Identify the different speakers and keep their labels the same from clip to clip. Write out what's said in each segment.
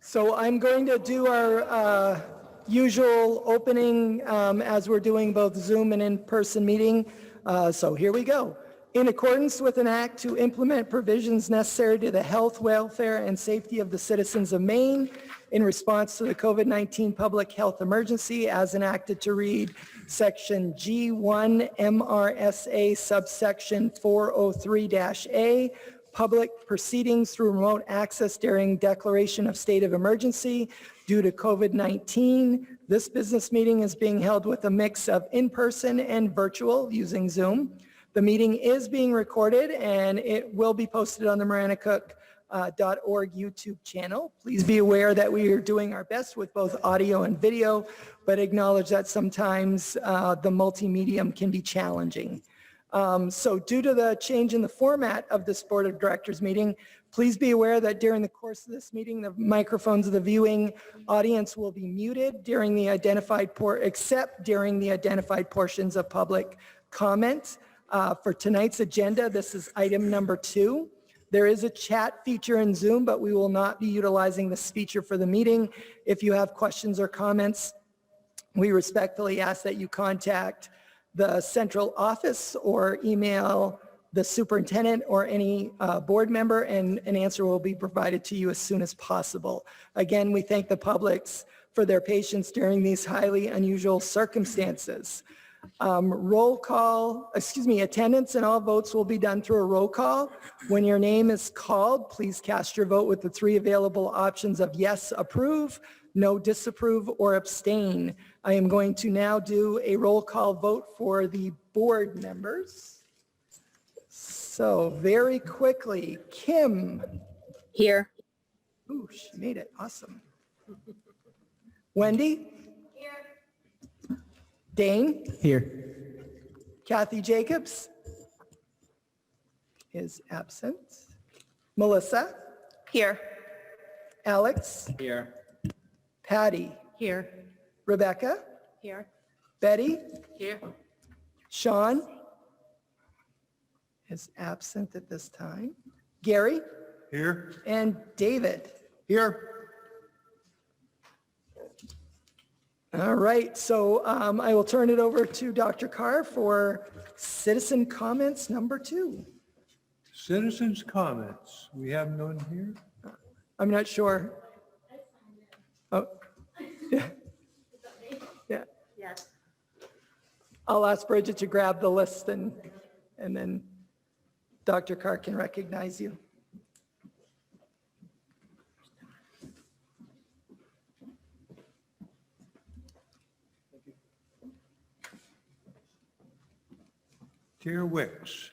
Speaker 1: So I'm going to do our usual opening as we're doing both Zoom and in-person meeting. So here we go. In accordance with an act to implement provisions necessary to the health, welfare, and safety of the citizens of Maine in response to the COVID-19 public health emergency as enacted to read Section G1 MRSA subsection 403-A, public proceedings through remote access during declaration of state of emergency due to COVID-19. This business meeting is being held with a mix of in-person and virtual using Zoom. The meeting is being recorded and it will be posted on the maranacook.org YouTube channel. Please be aware that we are doing our best with both audio and video, but acknowledge that sometimes the multimedia can be challenging. So due to the change in the format of this Board of Directors meeting, please be aware that during the course of this meeting, the microphones of the viewing audience will be muted during the identified except during the identified portions of public comment. For tonight's agenda, this is item number 2. There is a chat feature in Zoom, but we will not be utilizing this feature for the meeting. If you have questions or comments, we respectfully ask that you contact the central office or email the superintendent or any board member, and an answer will be provided to you as soon as possible. Again, we thank the publics for their patience during these highly unusual circumstances. Attendance and all votes will be done through a roll call. When your name is called, please cast your vote with the 3 available options of yes, approve, no, disapprove, or abstain. I am going to now do a roll call vote for the board members. So very quickly, Kim.
Speaker 2: Here.
Speaker 1: Ooh, she made it. Awesome. Wendy. Here. Dane.
Speaker 3: Here.
Speaker 1: Kathy Jacobs is absent. Melissa.
Speaker 2: Here.
Speaker 1: Alex.
Speaker 3: Here.
Speaker 1: Patty.
Speaker 2: Here.
Speaker 1: Rebecca.
Speaker 2: Here.
Speaker 1: Betty.
Speaker 2: Here.
Speaker 1: Sean is absent at this time. Gary.
Speaker 3: Here.
Speaker 1: And David.
Speaker 3: Here.
Speaker 1: All right, so I will turn it over to Dr. Carr for citizen comments number 2.
Speaker 3: Citizens' comments. We have none here.
Speaker 1: I'm not sure. Oh, yeah. Yeah.
Speaker 2: Yes.
Speaker 1: I'll ask Bridget to grab the list and then Dr. Carr can recognize you.
Speaker 3: Tara Wicks.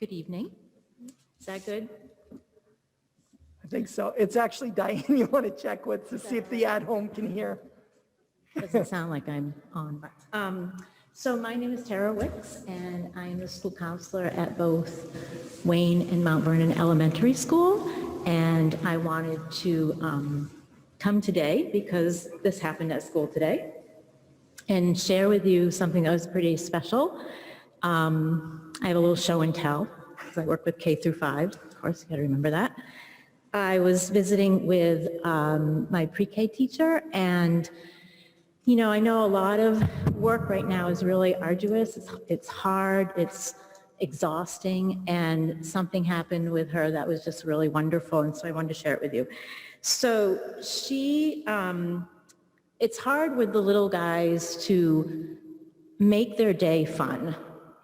Speaker 2: Good evening. Is that good?
Speaker 1: I think so. It's actually Diane you want to check with to see if the at-home can hear.
Speaker 2: Doesn't sound like I'm on. So my name is Tara Wicks, and I am the school counselor at both Wayne and Mount Vernon Elementary School. And I wanted to come today because this happened at school today and share with you something that was pretty special. I have a little show and tell because I work with K through 5. Of course, you got to remember that. I was visiting with my pre-K teacher, and you know, I know a lot of work right now is really arduous. It's hard, it's exhausting, and something happened with her that was just really wonderful, and so I wanted to share it with you. So she, it's hard with the little guys to make their day fun.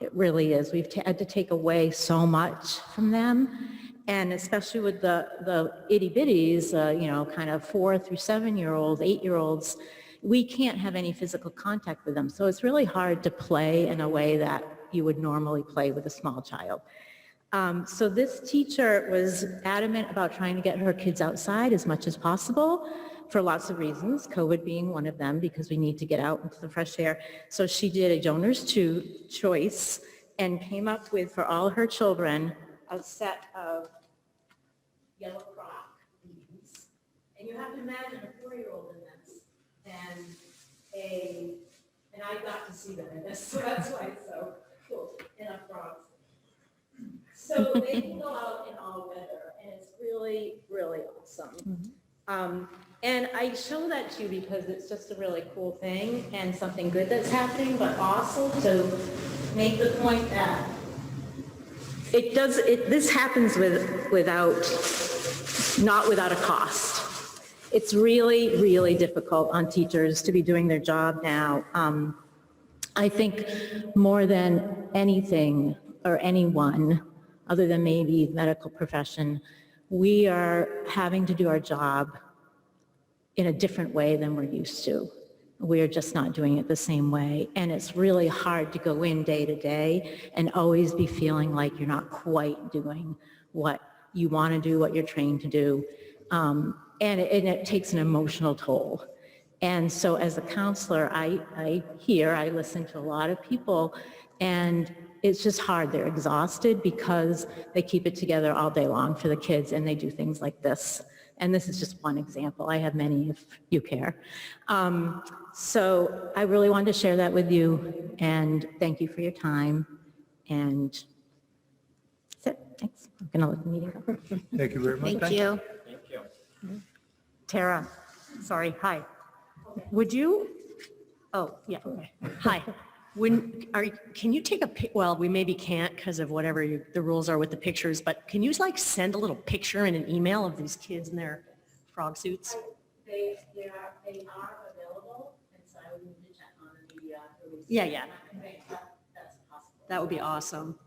Speaker 2: It really is. We've had to take away so much from them, and especially with the itty bitties, you know, kind of 4 through 7-year-olds, 8-year-olds, we can't have any physical contact with them. So it's really hard to play in a way that you would normally play with a small child. So this teacher was adamant about trying to get her kids outside as much as possible for lots of reasons, COVID being one of them, because we need to get out into the fresh air. So she did a donor's choice and came up with, for all her children, a set of yellow rock beans. And you have to imagine a 4-year-old in this and an I got to see them in this, so that's why it's so cool, and our frogs. So they can go out in all weather, and it's really, really awesome. And I show that to you because it's just a really cool thing and something good that's happening, but also to make the point that this happens not without a cost. It's really, really difficult on teachers to be doing their job now. I think more than anything or anyone, other than maybe medical profession, we are having to do our job in a different way than we're used to. We're just not doing it the same way. And it's really hard to go in day to day and always be feeling like you're not quite doing what you want to do, what you're trained to do. And it takes an emotional toll. And so as a counselor, I listen to a lot of people, and it's just hard. They're exhausted because they keep it together all day long for the kids, and they do things like this. And this is just one example. I have many if you care. So I really wanted to share that with you, and thank you for your time. And that's it. Thanks. I'm going to let the meeting go.
Speaker 3: Thank you very much.
Speaker 4: Thank you.
Speaker 5: Tara, sorry, hi. Would you, oh, yeah, okay. Hi. Can you take well, we maybe can't because of whatever the rules are with the pictures, but can you like send a little picture in an email of these kids in their frog suits?
Speaker 2: They are available, and so I would need to check on the media release.
Speaker 5: Yeah.
Speaker 2: That's possible.
Speaker 5: That would be awesome.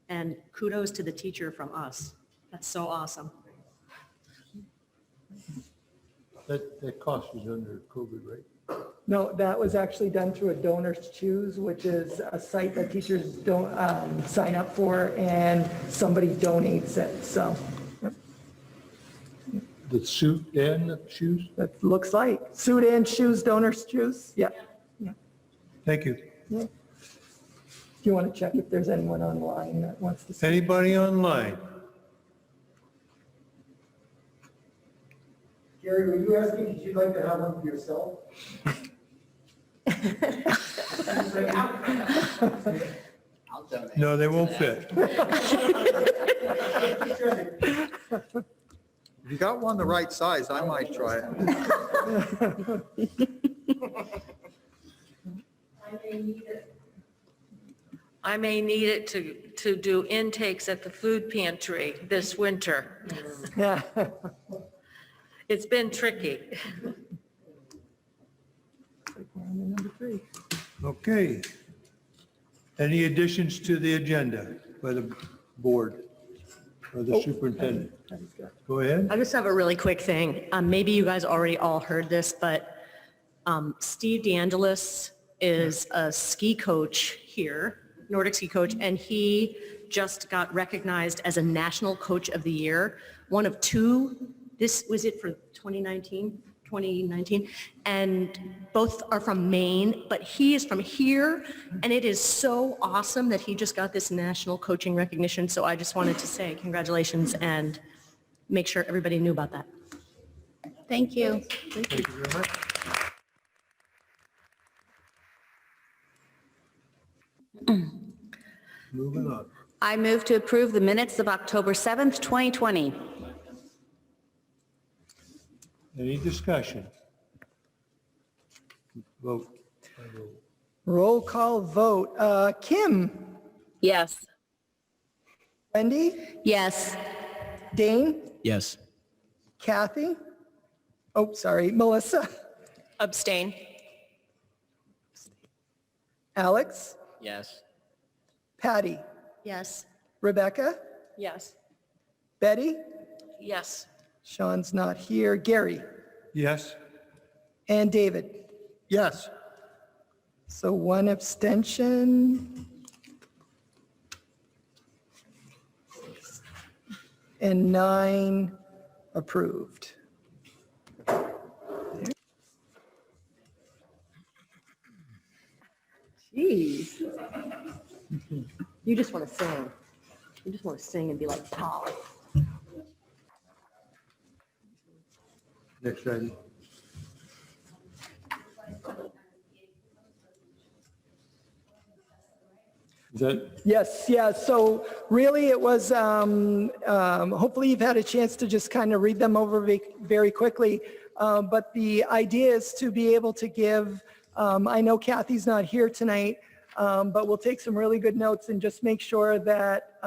Speaker 5: And kudos to the teacher from us. That's so awesome.
Speaker 3: That cost is under COVID, right?
Speaker 1: No, that was actually done through a Donors Choose, which is a site that teachers don't sign up for, and somebody donates it, so. Yep.
Speaker 3: The suit and the shoes?
Speaker 1: That looks like suit and shoes, Donors Choose, yeah.
Speaker 3: Thank you.
Speaker 1: Do you want to check if there's anyone online that wants to see?
Speaker 3: Anybody online?
Speaker 6: Gary, were you asking, did you like to have one for yourself?
Speaker 3: No, they won't fit.
Speaker 6: If you got one the right size, I might try it.
Speaker 7: I may need it to do intakes at the food pantry this winter.
Speaker 1: Yeah.
Speaker 7: It's been tricky.
Speaker 1: We're on to number 3.
Speaker 3: Okay. Any additions to the agenda by the board or the superintendent? Go ahead.
Speaker 5: I just have a really quick thing. Maybe you guys already all heard this, but Steve DeAngelis is a ski coach here, Nordic ski coach, and he just got recognized as a National Coach of the Year, one of 2. This was it for 2019, and both are from Maine, but he is from here, and it is so awesome that he just got this national coaching recognition. So I just wanted to say congratulations and make sure everybody knew about that.
Speaker 4: Thank you.
Speaker 3: Thank you very much. Moving on.
Speaker 4: I move to approve the minutes of October 7th, 2020.
Speaker 3: Any discussion? Vote.
Speaker 1: Roll call vote. Kim,
Speaker 4: Yes.
Speaker 1: Wendy,
Speaker 4: Yes.
Speaker 1: Dane,
Speaker 8: Yes.
Speaker 1: Kathy, oh, sorry, Melissa,
Speaker 5: Abstain.
Speaker 1: Alex,
Speaker 8: Yes.
Speaker 1: Patty,
Speaker 5: Yes.
Speaker 1: Rebecca,
Speaker 5: Yes.
Speaker 1: Betty,
Speaker 7: Yes.
Speaker 1: Sean's not here, Gary,
Speaker 3: Yes?
Speaker 1: and David.
Speaker 6: Yes.
Speaker 1: So 1 abstention. And 9 approved.
Speaker 5: Jeez. You just want to sing. You just want to sing and be like, Paul.
Speaker 3: Next item. Is that,
Speaker 1: Yes, yeah, so really it was, hopefully you've had a chance to just kind of read them over very quickly. But the idea is to be able to give, I know Kathy's not here tonight, but we'll take some really good notes and just make sure that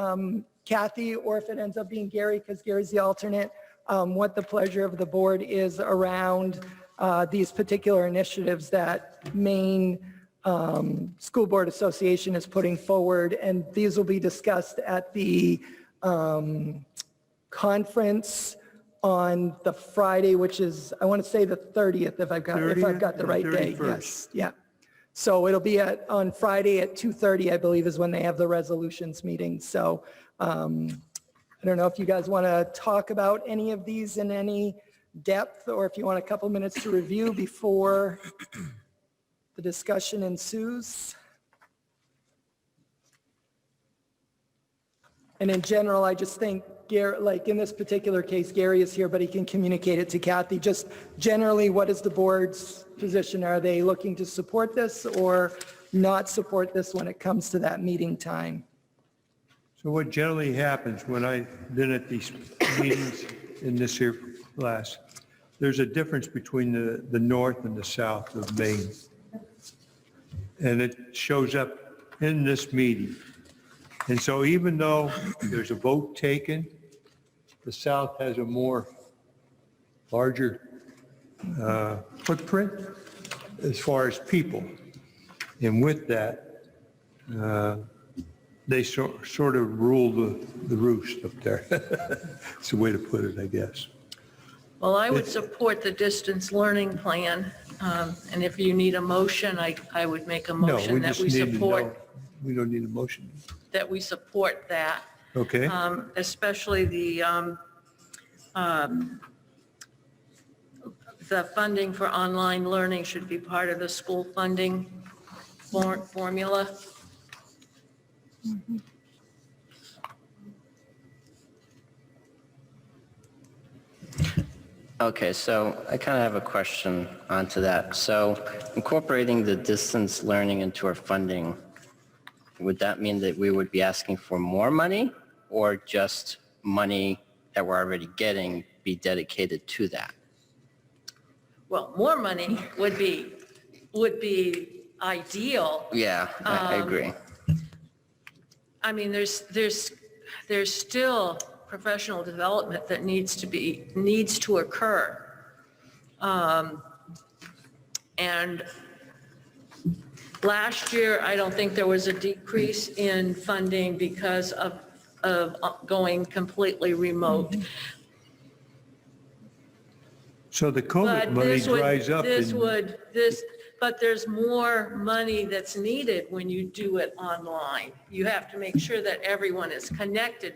Speaker 1: Kathy, or if it ends up being Gary, because Gary's the alternate, what the pleasure of the board is around these particular initiatives that Maine School Board Association is putting forward, and these will be discussed at the conference on the Friday, which is, I want to say the 30th, if I've got the
Speaker 3: 30th
Speaker 1: right
Speaker 3: or
Speaker 1: day.
Speaker 3: 31st?
Speaker 1: Yes, yeah. So it'll be on Friday at 2:30, I believe, is when they have the resolutions meeting. So I don't know if you guys want to talk about any of these in any depth, or if you want a couple minutes to review before the discussion ensues. And in general, I just think, Gary, like in this particular case, Gary is here, but he can communicate it to Kathy. Just generally, what is the board's position? Are they looking to support this or not support this when it comes to that meeting time?
Speaker 3: so what generally happens when I've been at these meetings in this here class, there's a difference between the north and the south of Maine. And it shows up in this meeting. And so even though there's a vote taken, the South has a more larger footprint as far as people. And with that, they sort of rule the roost up there. It's the way to put it, I guess.
Speaker 7: Well, I would support the distance learning plan. And if you need a motion, I would make a
Speaker 3: No,
Speaker 7: motion
Speaker 3: we
Speaker 7: that
Speaker 3: just
Speaker 7: we
Speaker 3: need to
Speaker 7: support,
Speaker 3: know. We don't need a motion.
Speaker 7: that we support that.
Speaker 3: Okay?
Speaker 7: Especially the funding for online learning should be part of the school funding formula.
Speaker 8: Okay, so I kind of have a question onto that. So incorporating the distance learning into our funding, would that mean that we would be asking for more money or just money that we're already getting be dedicated to that?
Speaker 7: Well, more money would be ideal.
Speaker 8: Yeah, I agree.
Speaker 7: I mean, there's still professional development that needs to occur. And last year, I don't think there was a decrease in funding because of going completely remote.
Speaker 3: So the COVID
Speaker 7: But
Speaker 3: money
Speaker 7: this would,
Speaker 3: dries up.
Speaker 7: but there's more money that's needed when you do it online. You have to make sure that everyone is connected,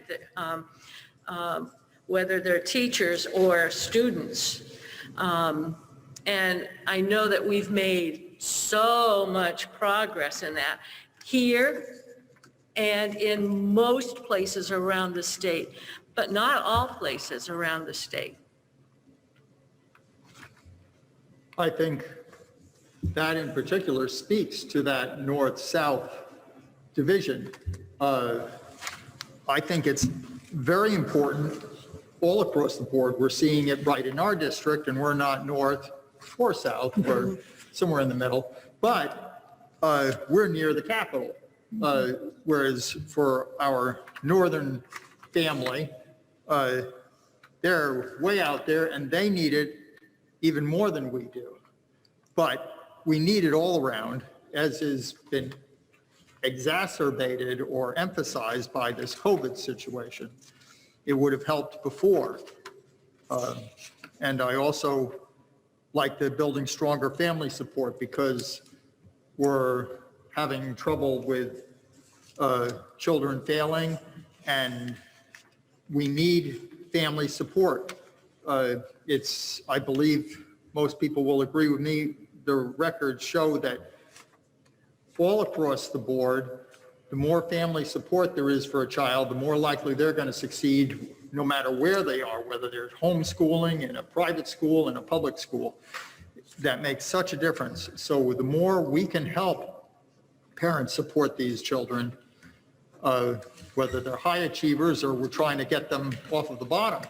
Speaker 7: whether they're teachers or students. And I know that we've made so much progress in that here and in most places around the state, but not all places around the state.
Speaker 6: I think that in particular speaks to that north-south division. I think it's very important all across the board. We're seeing it right in our district, and we're not north or south, we're somewhere in the middle, but we're near the capital. Whereas for our northern family, they're way out there and they need it even more than we do. But we need it all around, as has been exacerbated or emphasized by this COVID situation. It would have helped before. And I also like the building stronger family support because we're having trouble with children failing, and we need family support. I believe most people will agree with me, the records show that all across the board, the more family support there is for a child, the more likely they're going to succeed no matter where they are, whether they're homeschooling, in a private school, in a public school. That makes such a difference. So the more we can help parents support these children, whether they're high achievers or we're trying to get them off of the bottom.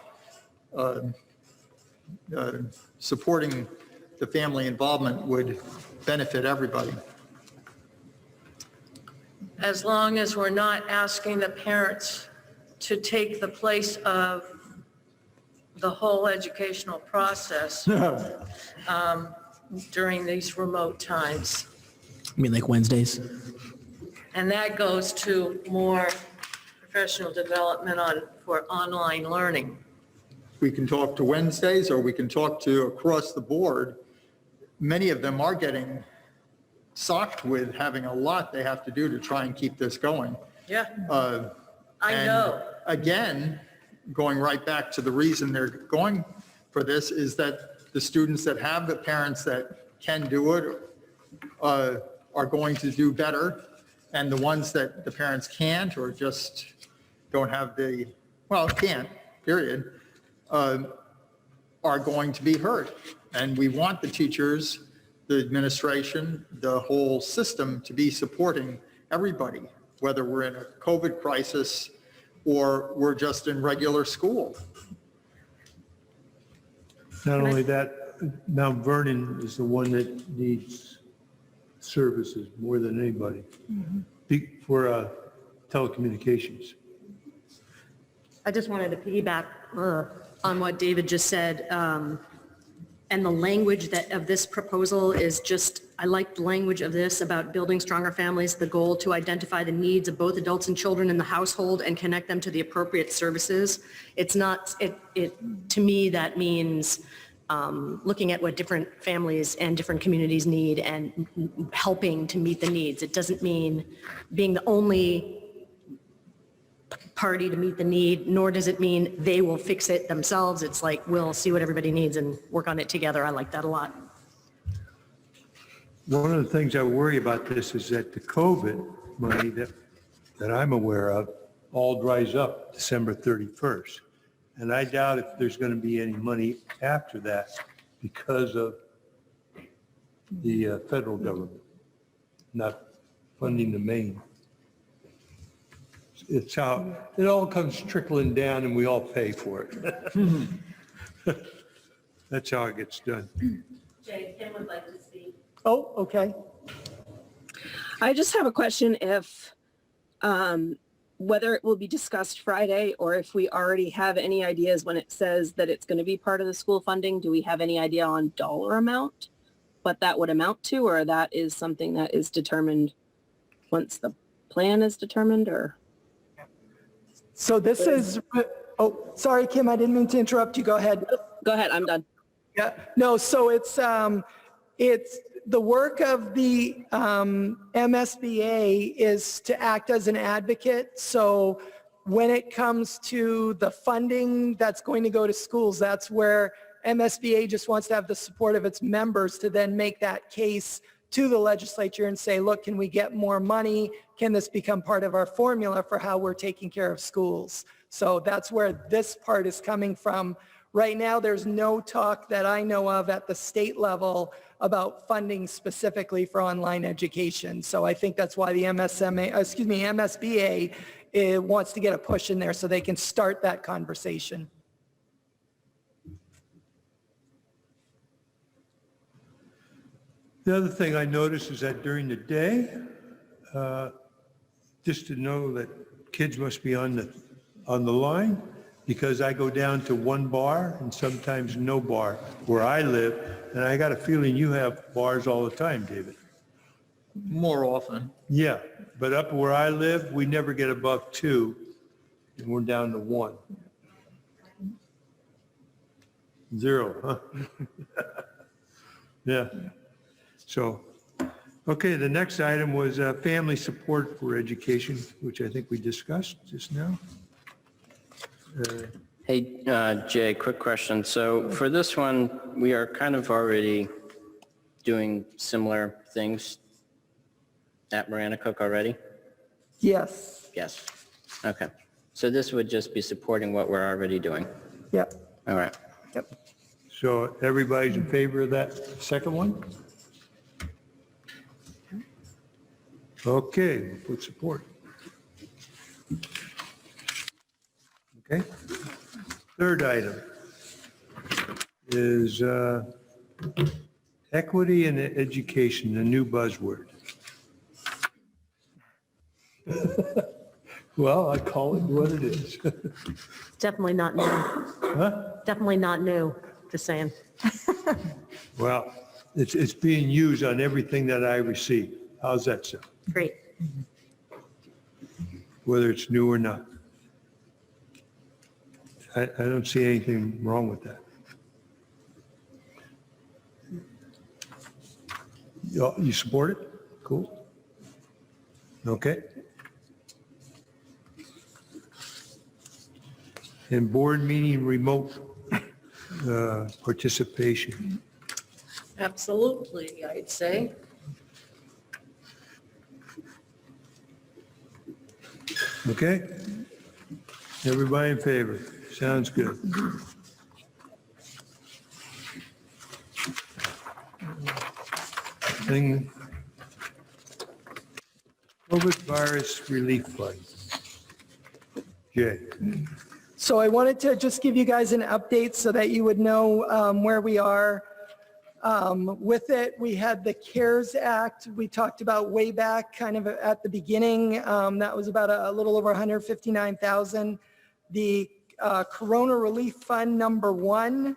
Speaker 6: Supporting the family involvement would benefit everybody.
Speaker 7: As long as we're not asking the parents to take the place of the whole educational process during these remote times.
Speaker 9: I mean, like Wednesdays?
Speaker 7: And that goes to more professional development for online learning.
Speaker 6: We can talk to Wednesdays, or we can talk to across the board. Many of them are getting socked with having a lot they have to do to try and keep this going.
Speaker 7: Yeah, I
Speaker 6: And
Speaker 7: know.
Speaker 6: again, going right back to the reason they're going for this is that the students that have the parents that can do it are going to do better. And the ones that the parents can't or just don't have can't, period, are going to be hurt. And we want the teachers, the administration, the whole system to be supporting everybody, whether we're in a COVID crisis or we're just in regular school.
Speaker 3: Not only that, Mount Vernon is the one that needs services more than anybody for telecommunications.
Speaker 5: I just wanted to piggyback on what David just said. And the language of this proposal is just, I like the language of this about building stronger families, the goal to identify the needs of both adults and children in the household and connect them to the appropriate services. It's not, to me, that means looking at what different families and different communities need and helping to meet the needs. It doesn't mean being the only party to meet the need, nor does it mean they will fix it themselves. It's like, we'll see what everybody needs and work on it together. I like that a lot.
Speaker 3: One of the things I worry about this is that the COVID money that I'm aware of all dries up December 31st. And I doubt if there's going to be any money after that because of the federal government not funding the Maine. It's how, it all comes trickling down and we all pay for it. That's how it gets done.
Speaker 5: Jay, Kim would like to speak.
Speaker 1: Oh, okay.
Speaker 10: I just have a question if, whether it will be discussed Friday or if we already have any ideas when it says that it's going to be part of the school funding. Do we have any idea on dollar amount, what that would amount to, or that is something that is determined once the plan is determined, or?
Speaker 1: So this is, oh, sorry, Kim, I didn't mean to interrupt you. Go ahead.
Speaker 10: Go ahead, I'm done.
Speaker 1: Yeah, no, so it's the work of the MSBA is to act as an advocate. So when it comes to the funding that's going to go to schools, that's where MSBA just wants to have the support of its members to then make that case to the legislature and say, look, can we get more money? Can this become part of our formula for how we're taking care of schools? So that's where this part is coming from. Right now, there's no talk that I know of at the state level about funding specifically for online education. So I think that's why the MSBA wants to get a push in there so they can start that conversation.
Speaker 3: The other thing I noticed is that during the day, just to know that kids must be on the line, because I go down to one bar and sometimes no bar where I live, and I got a feeling you have bars all the time, David.
Speaker 6: More often.
Speaker 3: Yeah, but up where I live, we never get above 2, and we're down to 1. 0, huh? Yeah. So, okay, the next item was family support for education, which I think we discussed just now.
Speaker 8: Hey, Jay, quick question. So for this one, we are kind of already doing similar things at Marana Cook already?
Speaker 1: Yes.
Speaker 8: Yes. Okay. So this would just be supporting what we're already doing.
Speaker 1: Yep.
Speaker 8: All right.
Speaker 1: Yep.
Speaker 3: So everybody's in favor of that second one? Okay, we'll put support. Okay. Third item is equity in education, the new buzzword. Well, I call it what it is.
Speaker 5: Definitely not new. Definitely not new, just saying.
Speaker 3: Well, it's being used on everything that I receive. How's that sound?
Speaker 5: Great.
Speaker 3: Whether it's new or not. I don't see anything wrong with that. You support it? Cool. Okay. And board meeting remote participation.
Speaker 7: Absolutely, I'd say.
Speaker 3: Okay? Everybody in favor? Sounds good. Thing, COVID virus relief fund. Jay?
Speaker 1: So I wanted to just give you guys an update so that you would know where we are. With it, we had the CARES Act we talked about way back kind of at the beginning. That was about a little over 159,000. The Corona Relief Fund number 1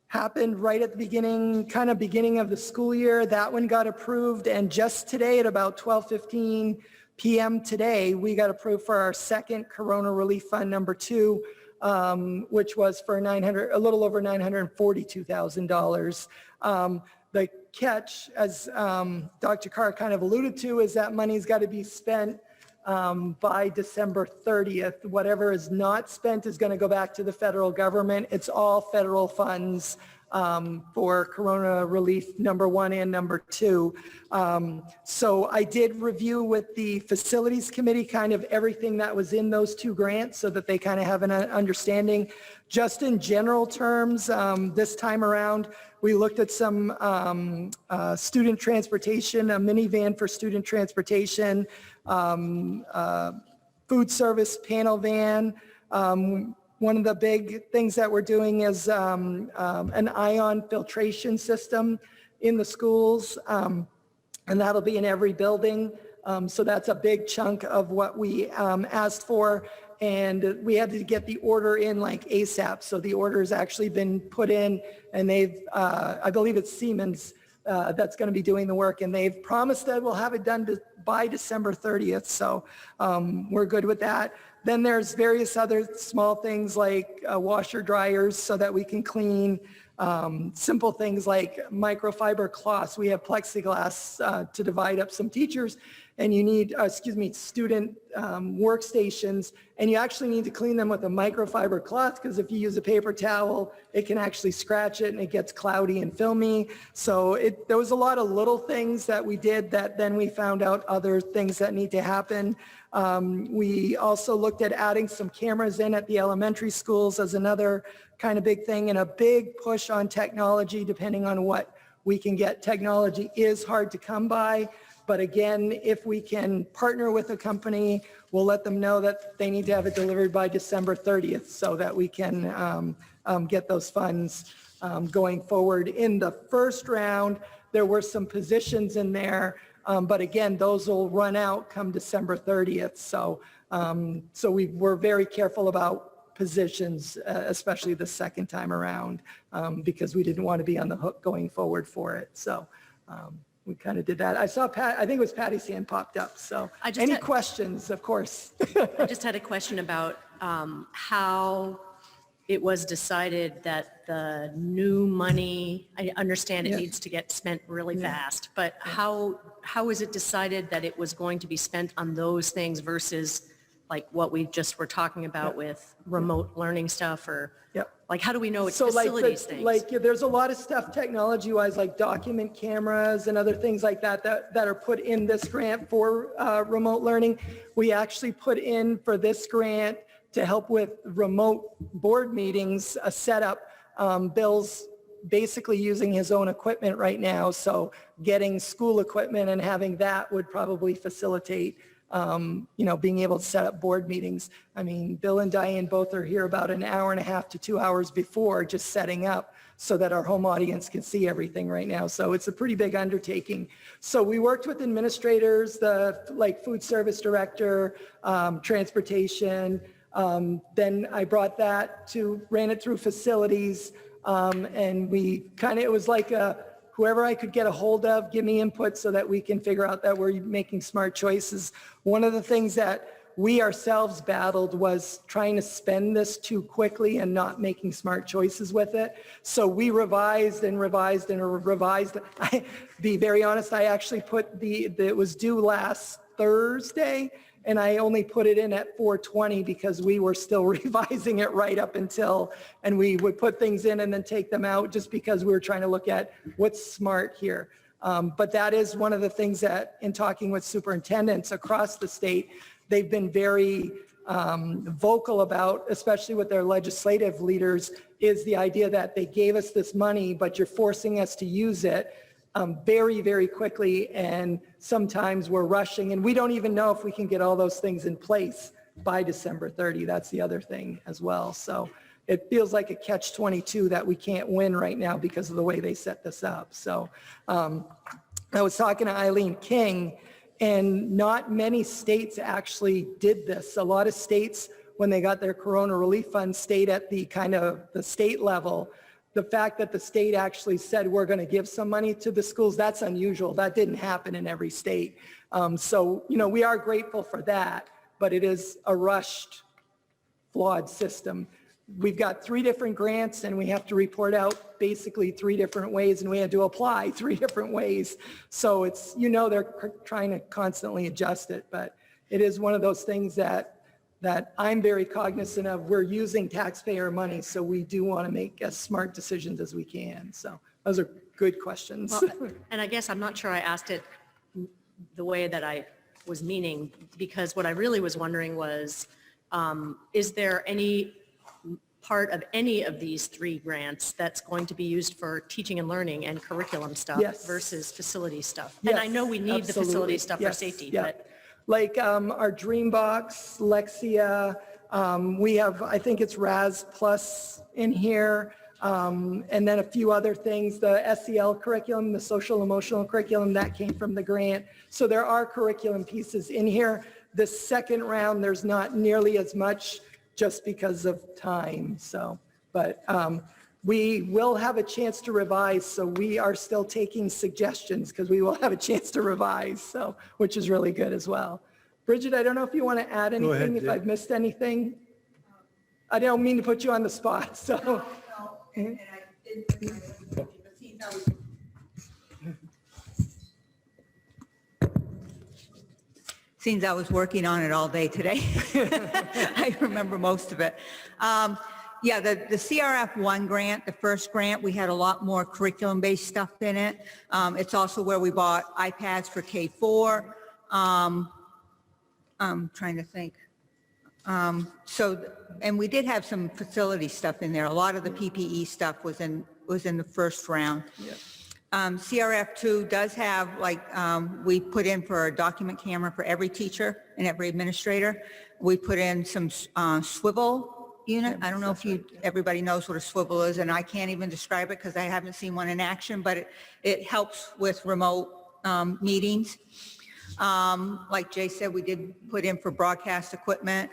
Speaker 1: happened right at the beginning of the school year. That one got approved, and just today at about 12:15 p.m. today, we got approved for our second Corona Relief Fund number 2, which was for a little over $942,000. The catch, as Dr. Carr kind of alluded to, is that money's got to be spent by December 30th. Whatever is not spent is going to go back to the federal government. It's all federal funds for Corona Relief number 1 and number 2. So I did review with the Facilities Committee kind of everything that was in those 2 grants so that they kind of have an understanding. Just in general terms, this time around, we looked at some student transportation, a minivan for student transportation, food service panel van. One of the big things that we're doing is an ion filtration system in the schools, and that'll be in every building. So that's a big chunk of what we asked for, and we had to get the order in like ASAP. So the order has actually been put in, and they've, I believe it's Siemens that's going to be doing the work, and they've promised that we'll have it done by December 30th. So we're good with that. Then there's various other small things like washer dryers so that we can clean. Simple things like microfiber cloths. We have plexiglass to divide up some teachers, and you need, student workstations, and you actually need to clean them with a microfiber cloth, because if you use a paper towel, it can actually scratch it and it gets cloudy and filmy. So there was a lot of little things that we did that then we found out other things that need to happen. We also looked at adding some cameras in at the elementary schools as another kind of big thing, and a big push on technology depending on what we can get. Technology is hard to come by, but again, if we can partner with a company, we'll let them know that they need to have it delivered by December 30th so that we can get those funds going forward. In the first round, there were some positions in there, but again, those will run out come December 30th. So we were very careful about positions, especially the second time around, because we didn't want to be on the hook going forward for it. So we kind of did that. I saw I think it was Patty's hand popped up. So any questions, of course.
Speaker 5: I just had a question about how it was decided that the new money, I understand it needs to get spent really fast, but how is it decided that it was going to be spent on those things versus like what we just were talking about with remote learning stuff, or like, how do we know it's facilities things?
Speaker 1: There's a lot of stuff technology-wise, like document cameras and other things like that are put in this grant for remote learning. We actually put in for this grant to help with remote board meetings, a setup. Bill's basically using his own equipment right now, so getting school equipment and having that would probably facilitate being able to set up board meetings. I mean, Bill and Diane both are here about an hour and a half to 2 hours before, just setting up so that our home audience can see everything right now. So it's a pretty big undertaking. So we worked with administrators, the food service director, transportation. Then I brought that ran it through facilities. And it was like whoever I could get a hold of, give me input so that we can figure out that we're making smart choices. One of the things that we ourselves battled was trying to spend this too quickly and not making smart choices with it. So we revised. Be very honest, I actually put it was due last Thursday, and I only put it in at 4:20 because we were still revising it right up until, and we would put things in and then take them out just because we were trying to look at what's smart here. But that is one of the things that, in talking with superintendents across the state, they've been very vocal about, especially with their legislative leaders, is the idea that they gave us this money, but you're forcing us to use it very, very quickly. And sometimes we're rushing, and we don't even know if we can get all those things in place by December 30. That's the other thing as well. So it feels like a catch-22 that we can't win right now because of the way they set this up. So I was talking to Eileen King, and not many states actually did this. A lot of states, when they got their Corona Relief Fund, stayed at the state level. The fact that the state actually said, we're going to give some money to the schools, that's unusual. That didn't happen in every state. So, we are grateful for that, but it is a rushed, flawed system. We've got 3 different grants, and we have to report out basically 3 different ways, and we had to apply 3 different ways. So it's, they're trying to constantly adjust it, but it is one of those things that I'm very cognizant of. We're using taxpayer money, so we do want to make as smart decisions as we can. So those are good questions.
Speaker 5: Well, and I guess I'm not sure I asked it the way that I was meaning, because what I really was wondering was, is there any part of any of these 3 grants that's going to be used for teaching and learning and curriculum stuff
Speaker 1: Yes.
Speaker 5: versus facility stuff?
Speaker 1: Yes,
Speaker 5: And I know we need the facility
Speaker 1: absolutely.
Speaker 5: stuff
Speaker 1: Yes,
Speaker 5: for safety,
Speaker 1: yeah.
Speaker 5: but
Speaker 1: Like our Dreambox, Lexia, we have, I think it's Raz Plus in here, and then a few other things. The SEL curriculum, the social emotional curriculum, that came from the grant. So there are curriculum pieces in here. The second round, there's not nearly as much just because of time. So, but we will have a chance to revise. So we are still taking suggestions because we will have a chance to revise. So, which is really good as well. Bridget, I don't know if you want to add
Speaker 3: Go ahead,
Speaker 1: anything, if
Speaker 3: Dick.
Speaker 1: I've missed anything. I don't mean to put you on the spot, so.
Speaker 11: Seems I was working on it all day today. I remember most of it. Yeah, the CRF1 grant, the first grant, we had a lot more curriculum-based stuff in it. It's also where we bought iPads for K4. I'm trying to think. And we did have some facility stuff in there. A lot of the PPE stuff was in the first round.
Speaker 1: Yeah.
Speaker 11: CRF2 does have, we put in for a document camera for every teacher and every administrator. We put in some swivel unit. I don't know if everybody knows what a swivel is, and I can't even describe it because I haven't seen one in action, but it helps with remote meetings. Like Jay said, we did put in for broadcast equipment.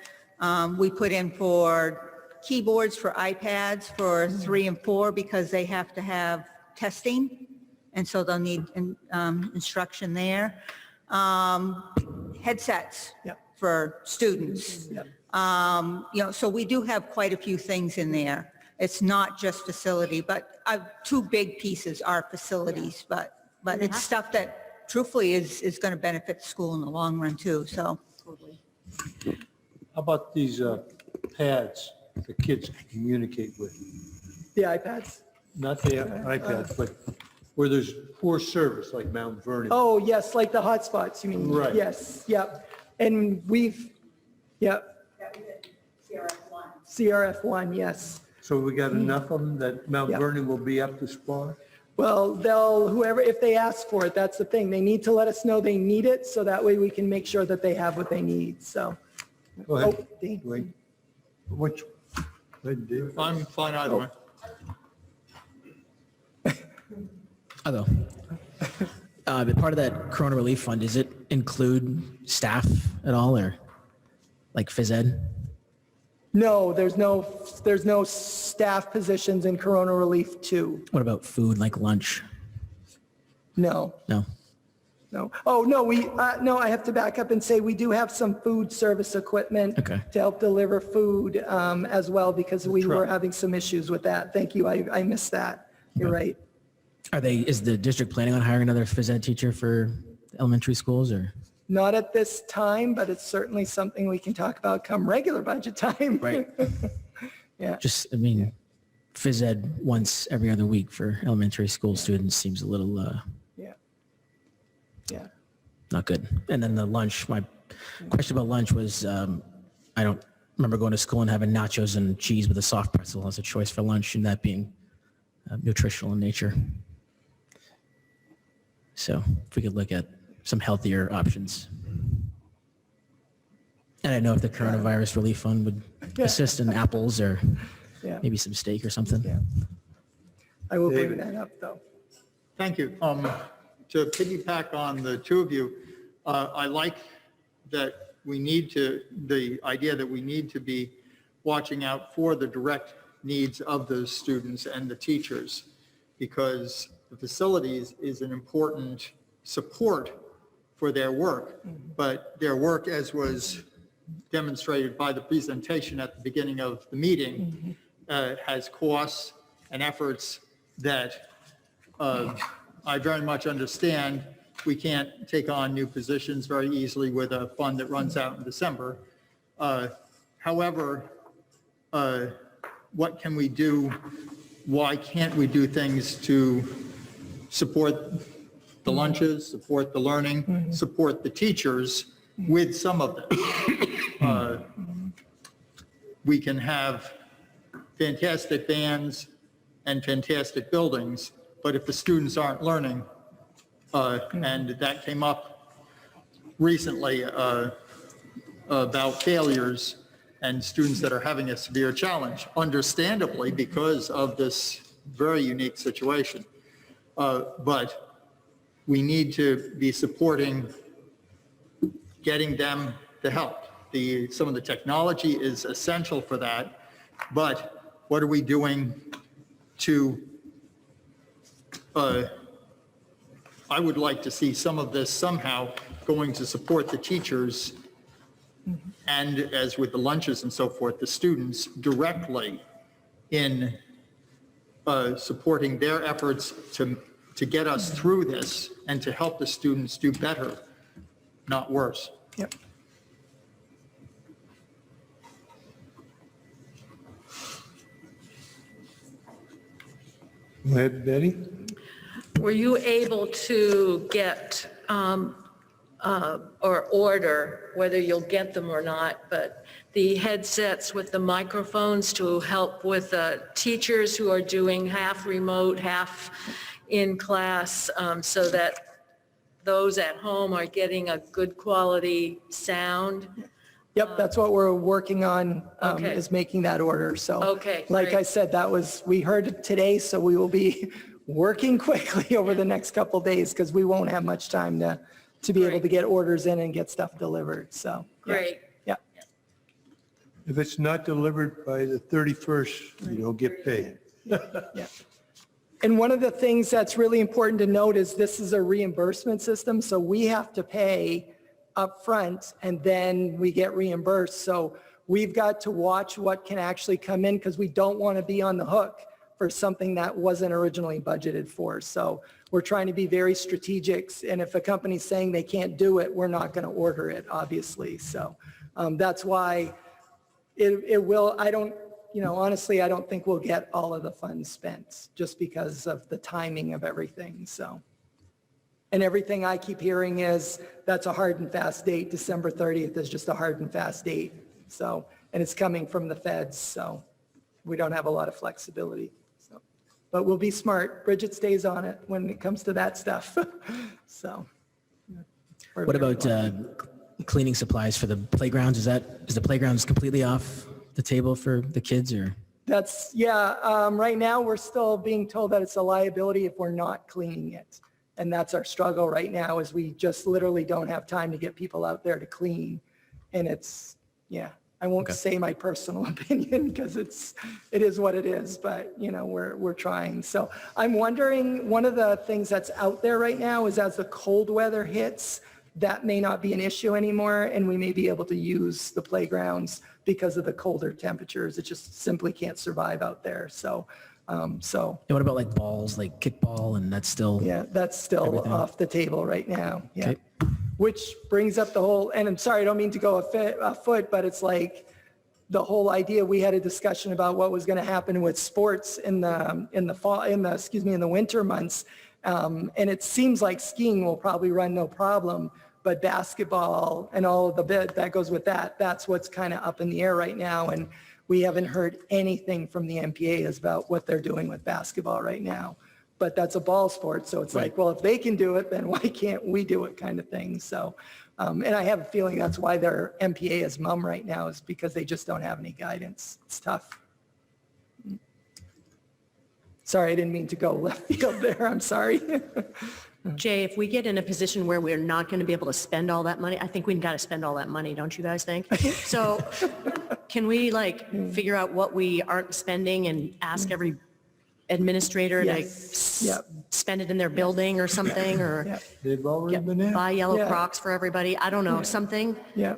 Speaker 11: We put in for keyboards for iPads for 3 and 4 because they have to have testing. And so they'll need instruction there. Headsets for students. So we do have quite a few things in there. It's not just facility, but 2 big pieces are facilities, but it's stuff that truthfully is going to benefit the school in the long run too, so.
Speaker 3: How about these pads the kids can communicate with?
Speaker 1: The iPads?
Speaker 3: Not the iPads, but where there's poor service, like Mount Vernon.
Speaker 1: Oh, yes, like the hotspots, you mean?
Speaker 3: Right.
Speaker 1: Yes, yep. And CRF1, yes.
Speaker 3: So we got enough of them that Mount
Speaker 1: Yeah.
Speaker 3: Vernon will be up to par?
Speaker 1: Well, whoever, if they ask for it, that's the thing. They need to let us know they need it, so that way we can make sure that they have what they need, so.
Speaker 3: Go ahead.
Speaker 1: Oh, Dean.
Speaker 3: Wait. Which, go ahead, Dave.
Speaker 6: I'm fine either way.
Speaker 9: Although, but part of that Corona Relief Fund, does it include staff at all, or like phys ed?
Speaker 1: No, there's no staff positions in Corona Relief 2.
Speaker 9: What about food, like lunch?
Speaker 1: No,
Speaker 9: No?
Speaker 1: no. Oh, no, no, I have to back up and say we do have some food service equipment
Speaker 9: Okay.
Speaker 1: to help deliver food as well, because we were having some issues with that. Thank you, I missed that. You're right.
Speaker 9: Is the district planning on hiring another phys ed teacher for elementary schools, or?
Speaker 1: Not at this time, but it's certainly something we can talk about come regular budget time.
Speaker 9: Right.
Speaker 1: Yeah.
Speaker 9: Just, I mean, phys ed once every other week for elementary school students seems a little,
Speaker 1: Yeah. Yeah.
Speaker 9: not good. And then the lunch, my question about lunch was, I don't remember going to school and having nachos and cheese with a soft pretzel as a choice for lunch, and that being nutritional in nature. So if we could look at some healthier options. And I know if the coronavirus relief fund would assist in apples or
Speaker 1: Yeah.
Speaker 9: maybe some steak or something.
Speaker 1: Yeah. I will bring
Speaker 3: David.
Speaker 1: that up, though.
Speaker 6: Thank you. To piggyback on the two of you, I like that the idea that we need to be watching out for the direct needs of the students and the teachers, because the facilities is an important support for their work. But their work, as was demonstrated by the presentation at the beginning of the meeting, has costs and efforts that I very much understand. We can't take on new positions very easily with a fund that runs out in December. However, what can we do? Why can't we do things to support the lunches, support the learning, support the teachers with some of this? We can have fantastic bands and fantastic buildings, but if the students aren't learning, and that came up recently about failures and students that are having a severe challenge, understandably because of this very unique situation. But we need to be supporting getting them the help. Some of the technology is essential for that, but what are we doing to, I would like to see some of this somehow going to support the teachers, and as with the lunches and so forth, the students directly in supporting their efforts to get us through this and to help the students do better, not worse.
Speaker 1: Yep.
Speaker 3: Go ahead, Betty.
Speaker 7: Were you able to get or order, whether you'll get them or not, but the headsets with the microphones to help with teachers who are doing half remote, half in class, so that those at home are getting a good quality sound?
Speaker 1: Yep, that's what we're working on,
Speaker 7: Okay.
Speaker 1: is making that order, so.
Speaker 7: Okay,
Speaker 1: Like
Speaker 7: great.
Speaker 1: I said, we heard it today, so we will be working quickly over the next couple days, because we won't have much time to be able
Speaker 7: Great.
Speaker 1: to get orders in and get stuff delivered, so. yeah.
Speaker 7: Great.
Speaker 1: Yeah,
Speaker 3: If it's not delivered by the 31st, you don't get paid.
Speaker 1: yeah. And one of the things that's really important to note is this is a reimbursement system, so we have to pay upfront and then we get reimbursed. So we've got to watch what can actually come in, because we don't want to be on the hook for something that wasn't originally budgeted for. So we're trying to be very strategic, and if a company's saying they can't do it, we're not going to order it, obviously. So that's why it will, honestly, I don't think we'll get all of the funds spent just because of the timing of everything, so. And everything I keep hearing is that's a hard and fast date. December 30th is just a hard and fast date. So, and it's coming from the feds, so we don't have a lot of flexibility. So, but we'll be smart. Bridget stays on it when it comes to that stuff. So. we're
Speaker 9: What
Speaker 1: very
Speaker 9: about
Speaker 1: lucky.
Speaker 9: cleaning supplies for the playgrounds? Is the playgrounds completely off the table for the kids, or?
Speaker 1: That's, yeah, right now, we're still being told that it's a liability if we're not cleaning it. And that's our struggle right now, is we just literally don't have time to get people out there to clean. And it's, yeah, I won't say my personal opinion because it is what it is, but we're trying. So I'm wondering, one of the things that's out there right now is as the cold weather hits, that may not be an issue anymore, and we may be able to use the playgrounds because of the colder temperatures. It just simply can't survive out there. So,
Speaker 9: And what about like balls, like kickball, and that's still?
Speaker 1: yeah, that's still
Speaker 9: Everything.
Speaker 1: off the table right now. Yeah.
Speaker 9: Okay.
Speaker 1: Which brings up the whole, and I'm sorry, I don't mean to go a foot, but it's like the whole idea, we had a discussion about what was going to happen with sports in the fall, in the winter months. And it seems like skiing will probably run no problem, but basketball and all of the bit that goes with that, that's what's kind of up in the air right now. And we haven't heard anything from the MPA about what they're doing with basketball right now. But that's a ball sport. So it's like, well, if they can do it, then why can't we do it, kind of thing. So, and I have a feeling that's why their MPA is mum right now, is because they just don't have any guidance. It's tough. Sorry, I didn't mean to go left field there. I'm sorry.
Speaker 5: Jay, if we get in a position where we're not going to be able to spend all that money, I think we've got to spend all that money, don't you guys think? So can we figure out what we aren't spending and ask every administrator
Speaker 1: Yes.
Speaker 5: to
Speaker 1: Yep.
Speaker 5: spend it in their building or something, or
Speaker 1: Yep.
Speaker 3: They've already been in.
Speaker 5: buy yellow
Speaker 1: Yeah.
Speaker 5: Crocs for everybody? I don't know, something.
Speaker 1: Yeah.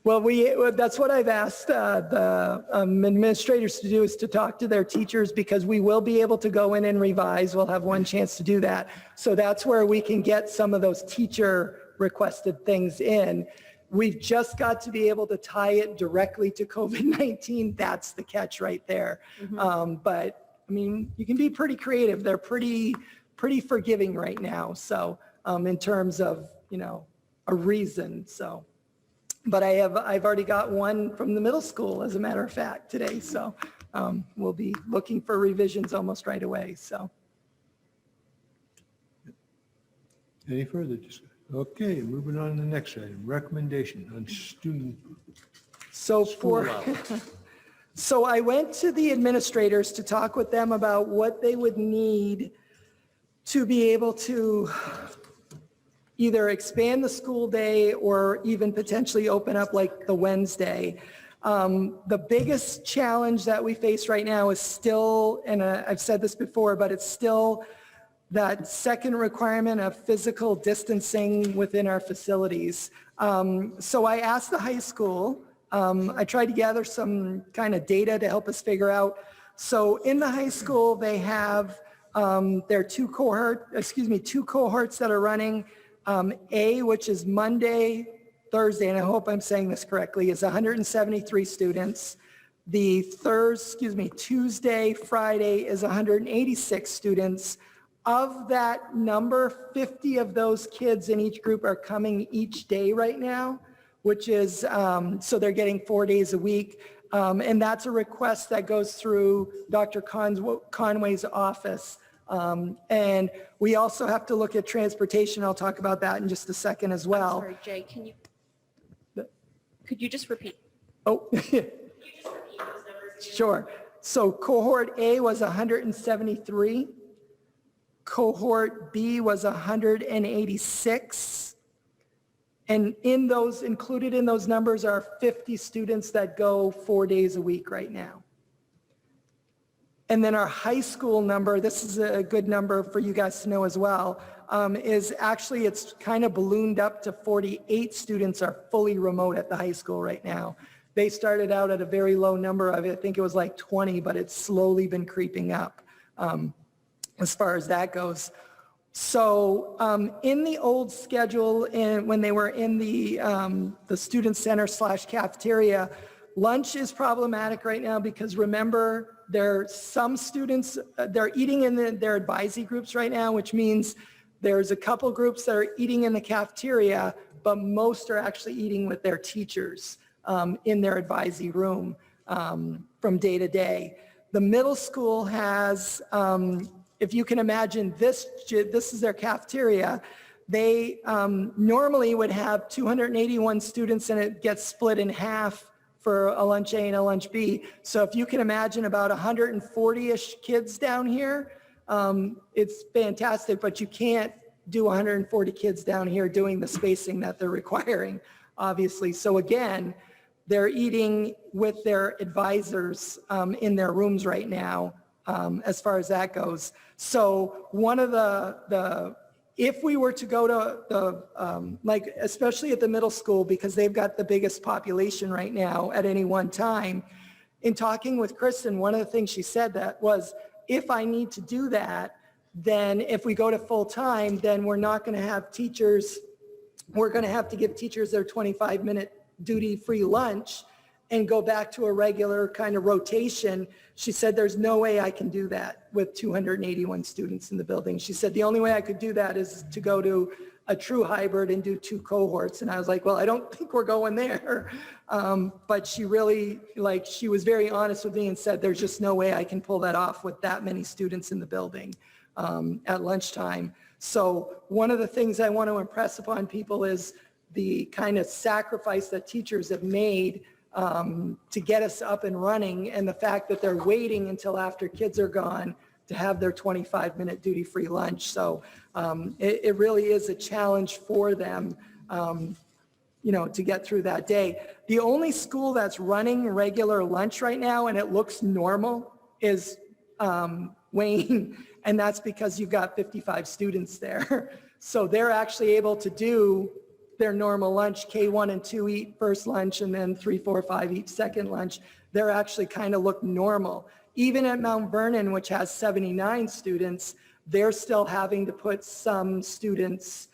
Speaker 1: Well, that's what I've asked the administrators to do, is to talk to their teachers, because we will be able to go in and revise. We'll have one chance to do that. So that's where we can get some of those teacher requested things in. We've just got to be able to tie it directly to COVID-19. That's the catch right there. But I mean, you can be pretty creative. They're pretty forgiving right now. So in terms of, a reason. So. But I've already got one from the middle school, as a matter of fact, today. So we'll be looking for revisions almost right away. So.
Speaker 3: Any further discussion? Okay, moving on to the next item, recommendation on student.
Speaker 1: So
Speaker 3: School hours.
Speaker 1: so I went to the administrators to talk with them about what they would need to be able to either expand the school day or even potentially open up like the Wednesday. The biggest challenge that we face right now is still, and I've said this before, but it's still that second requirement of physical distancing within our facilities. So I asked the high school, I tried to gather some kind of data to help us figure out. So in the high school, they have their two cohorts that are running. A, which is Monday, Thursday, and I hope I'm saying this correctly, is 173 students. The Tuesday, Friday is 186 students. Of that number, 50 of those kids in each group are coming each day right now, which is, so they're getting 4 days a week. And that's a request that goes through Dr. Conway's office. And we also have to look at transportation. I'll talk about that in just a second as well.
Speaker 5: Sorry, Jay, could you just repeat?
Speaker 1: Oh, sure. So cohort A was 173. Cohort B was 186. And included in those numbers are 50 students that go 4 days a week right now. And then our high school number, this is a good number for you guys to know as well, is actually, it's kind of ballooned up to 48 students are fully remote at the high school right now. They started out at a very low number of it. I think it was like 20, but it's slowly been creeping up as far as that goes. So in the old schedule, when they were in the student center / cafeteria, lunch is problematic right now because remember, some students, they're eating in their advisory groups right now, which means there's a couple groups that are eating in the cafeteria, but most are actually eating with their teachers in their advisory room from day to day. The middle school has, if you can imagine, this is their cafeteria. They normally would have 281 students, and it gets split in half for a lunch A and a lunch B. So if you can imagine about 140-ish kids down here, it's fantastic, but you can't do 140 kids down here doing the spacing that they're requiring, obviously. So again, they're eating with their advisors in their rooms right now, as far as that goes. So one of if we were to go to the, like, especially at the middle school, because they've got the biggest population right now at any one time, in talking with Kristen, one of the things she said that was, if I need to do that, then if we go to full time, then we're not going to have teachers, we're going to have to give teachers their 25-minute duty-free lunch and go back to a regular kind of rotation. She said, there's no way I can do that with 281 students in the building. She said, the only way I could do that is to go to a true hybrid and do 2 cohorts. And I was like, well, I don't think we're going there. But she really, like, she was very honest with me and said, there's just no way I can pull that off with that many students in the building at lunchtime. So one of the things I want to impress upon people is the kind of sacrifice that teachers have made to get us up and running, and the fact that they're waiting until after kids are gone to have their 25-minute duty-free lunch. So it really is a challenge for them, to get through that day. The only school that's running regular lunch right now, and it looks normal, is Wayne, and that's because you've got 55 students there. So they're actually able to do their normal lunch. K1 and 2 eat first lunch, and then 3, 4, 5 eat second lunch. They're actually kind of look normal. Even at Mount Vernon, which has 79 students, they're still having to put some students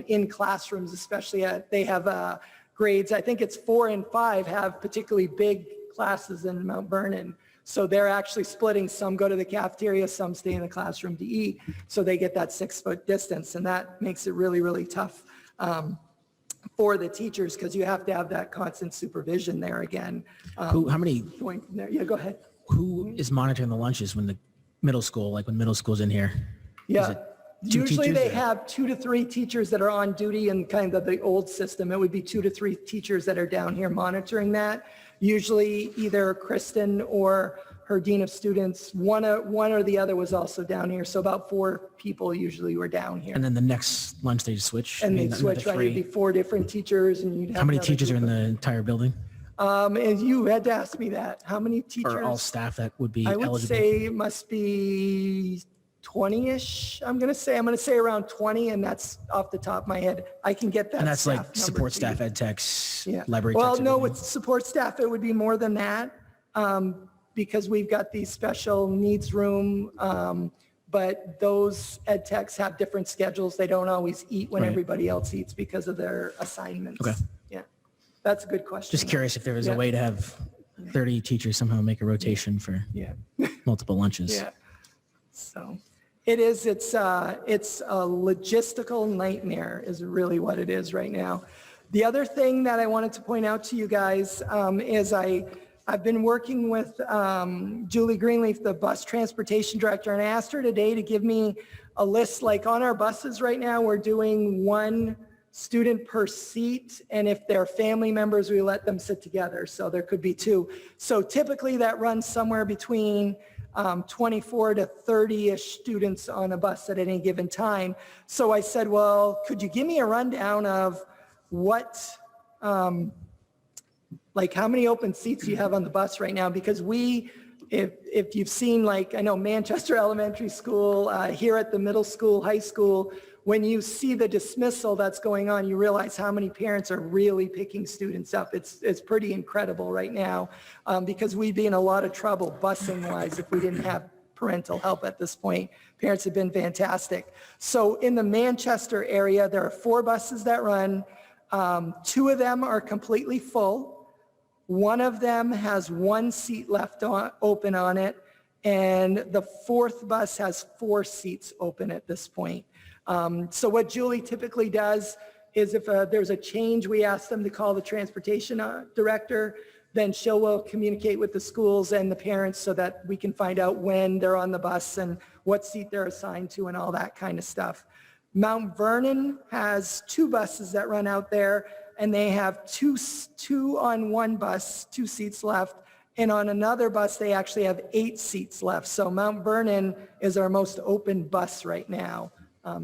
Speaker 1: in classrooms, especially they have grades, I think it's 4 and 5 have particularly big classes in Mount Vernon. So they're actually splitting. Some go to the cafeteria, some stay in the classroom to eat. So they get that 6-foot distance, and that makes it really, really tough for the teachers, because you have to have that constant supervision there again.
Speaker 9: How many,
Speaker 1: Going from there. Yeah, go ahead.
Speaker 9: who is monitoring the lunches when the middle school, like when middle school's in here?
Speaker 1: Yeah.
Speaker 9: it two
Speaker 1: Usually
Speaker 9: teachers
Speaker 1: they
Speaker 9: or-
Speaker 1: have 2 to 3 teachers that are on duty in kind of the old system. It would be 2 to 3 teachers that are down here monitoring that. Usually either Kristen or her dean of students, one or the other was also down here. So about 4 people usually were down here.
Speaker 9: And then the next lunch they just switch?
Speaker 1: And
Speaker 9: I
Speaker 1: they
Speaker 9: mean,
Speaker 1: switch,
Speaker 9: another
Speaker 1: right? It'd be 4 different teachers, and you'd have
Speaker 9: How many
Speaker 1: another
Speaker 9: teachers are
Speaker 1: group
Speaker 9: in the entire building?
Speaker 1: And you had to ask me that. How many teachers?
Speaker 9: Or all staff that would be
Speaker 1: I would
Speaker 9: eligible?
Speaker 1: say it must be 20-ish. I'm going to say around 20, and that's off the top of my head. I can get that.
Speaker 9: And that's
Speaker 1: staff
Speaker 9: like
Speaker 1: number
Speaker 9: support
Speaker 1: to
Speaker 9: staff,
Speaker 1: you.
Speaker 9: ed techs,
Speaker 1: Yeah.
Speaker 9: library
Speaker 1: Well,
Speaker 9: techs?
Speaker 1: no,
Speaker 9: everything?
Speaker 1: with support staff, it would be more than that, because we've got the special needs room. But those ed techs have different schedules. They don't always eat when
Speaker 9: Right.
Speaker 1: everybody else eats because of their assignments.
Speaker 9: Okay.
Speaker 1: Yeah. That's a good question.
Speaker 9: Just curious if there was
Speaker 1: Yeah.
Speaker 9: a way to have 30 teachers somehow make a rotation for
Speaker 1: Yeah.
Speaker 9: multiple lunches.
Speaker 1: Yeah. So it's a logistical nightmare is really what it is right now. The other thing that I wanted to point out to you guys is I've been working with Julie Greenleaf, the bus transportation director, and I asked her today to give me a list. Like on our buses right now, we're doing 1 student per seat, and if they're family members, we let them sit together. So there could be 2. So typically that runs somewhere between 24 to 30-ish students on a bus at any given time. So I said, well, could you give me a rundown of what, like how many open seats you have on the bus right now? Because if you've seen, like, I know Manchester Elementary School, here at the middle school, high school, when you see the dismissal that's going on, you realize how many parents are really picking students up. It's pretty incredible right now, because we'd be in a lot of trouble busing wise if we didn't have parental help at this point. Parents have been fantastic. So in the Manchester area, there are 4 buses that run. 2 of them are completely full. 1 of them has 1 seat left open on it. And the 4th bus has 4 seats open at this point. So what Julie typically does is if there's a change, we ask them to call the transportation director. then she'll will communicate with the schools and the parents so that we can find out when they're on the bus and what seat they're assigned to and all that kind of stuff. Mount Vernon has 2 buses that run out there, and they have two on one bus, 2 seats left, and on another bus, they actually have 8 seats left. So Mount Vernon is our most open bus right now,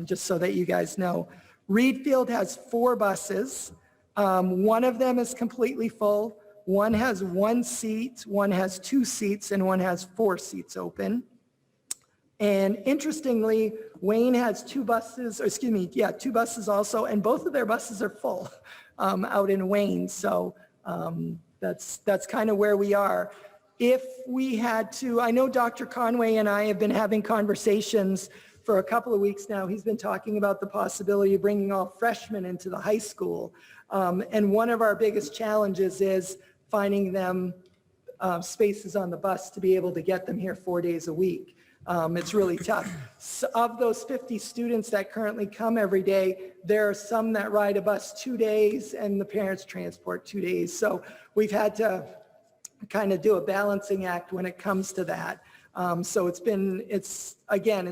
Speaker 1: just so that you guys know. Reed Field has 4 buses. One of them is completely full. One has 1 seat, one has 2 seats, and one has 4 seats open. And interestingly, Wayne has 2 buses, or excuse me, 2 buses also, and both of their buses are full out in Wayne. So that's kind of where we are. If we had to, I know Dr. Conway and I have been having conversations for a couple of weeks now. He's been talking about the possibility of bringing all freshmen into the high school. And one of our biggest challenges is finding them spaces on the bus to be able to get them here 4 days a week. It's really tough. So of those 50 students that currently come every day, there are some that ride a bus 2 days and the parents transport 2 days. So we've had to kind of do a balancing act when it comes to that. So it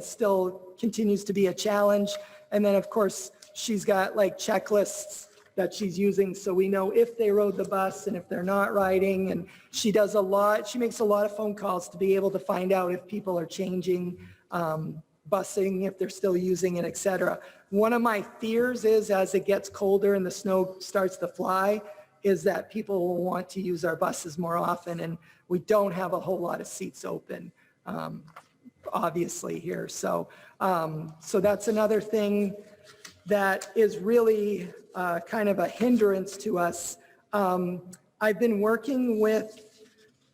Speaker 1: still continues to be a challenge. And then of course, she's got like checklists that she's using so we know if they rode the bus and if they're not riding. And she makes a lot of phone calls to be able to find out if people are changing busing, if they're still using it, et cetera. One of my fears is as it gets colder and the snow starts to fly, is that people will want to use our buses more often, and we don't have a whole lot of seats open, obviously here. So that's another thing that is really kind of a hindrance to us. I've been working with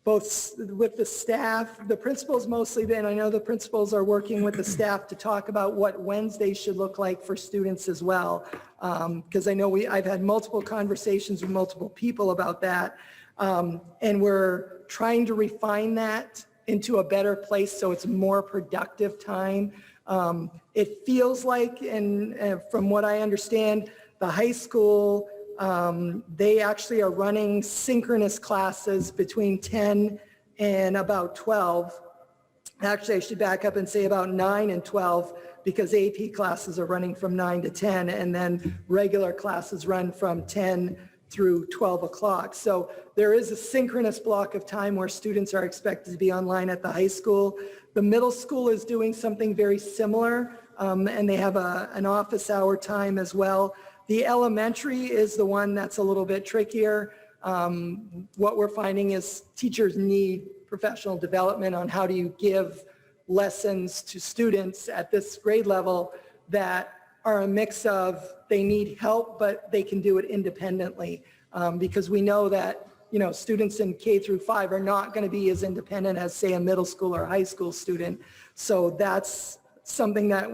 Speaker 1: the staff, the principals mostly, and I know the principals are working with the staff to talk about what Wednesday should look like for students as well. Because I know I've had multiple conversations with multiple people about that. And we're trying to refine that into a better place so it's a more productive time. It feels like, and from what I understand, the high school, they actually are running synchronous classes between 10 and about 12. Actually, I should back up and say about 9 and 12 because AP classes are running from 9 to 10 and then regular classes run from 10 through 12 o'clock. So there is a synchronous block of time where students are expected to be online at the high school. The middle school is doing something very similar, and they have an office hour time as well. The elementary is the one that's a little bit trickier. What we're finding is teachers need professional development on how do you give lessons to students at this grade level that are a mix of they need help, but they can do it independently. Because we know that, students in K through 5 are not going to be as independent as, say, a middle school or high school student. So that's something that,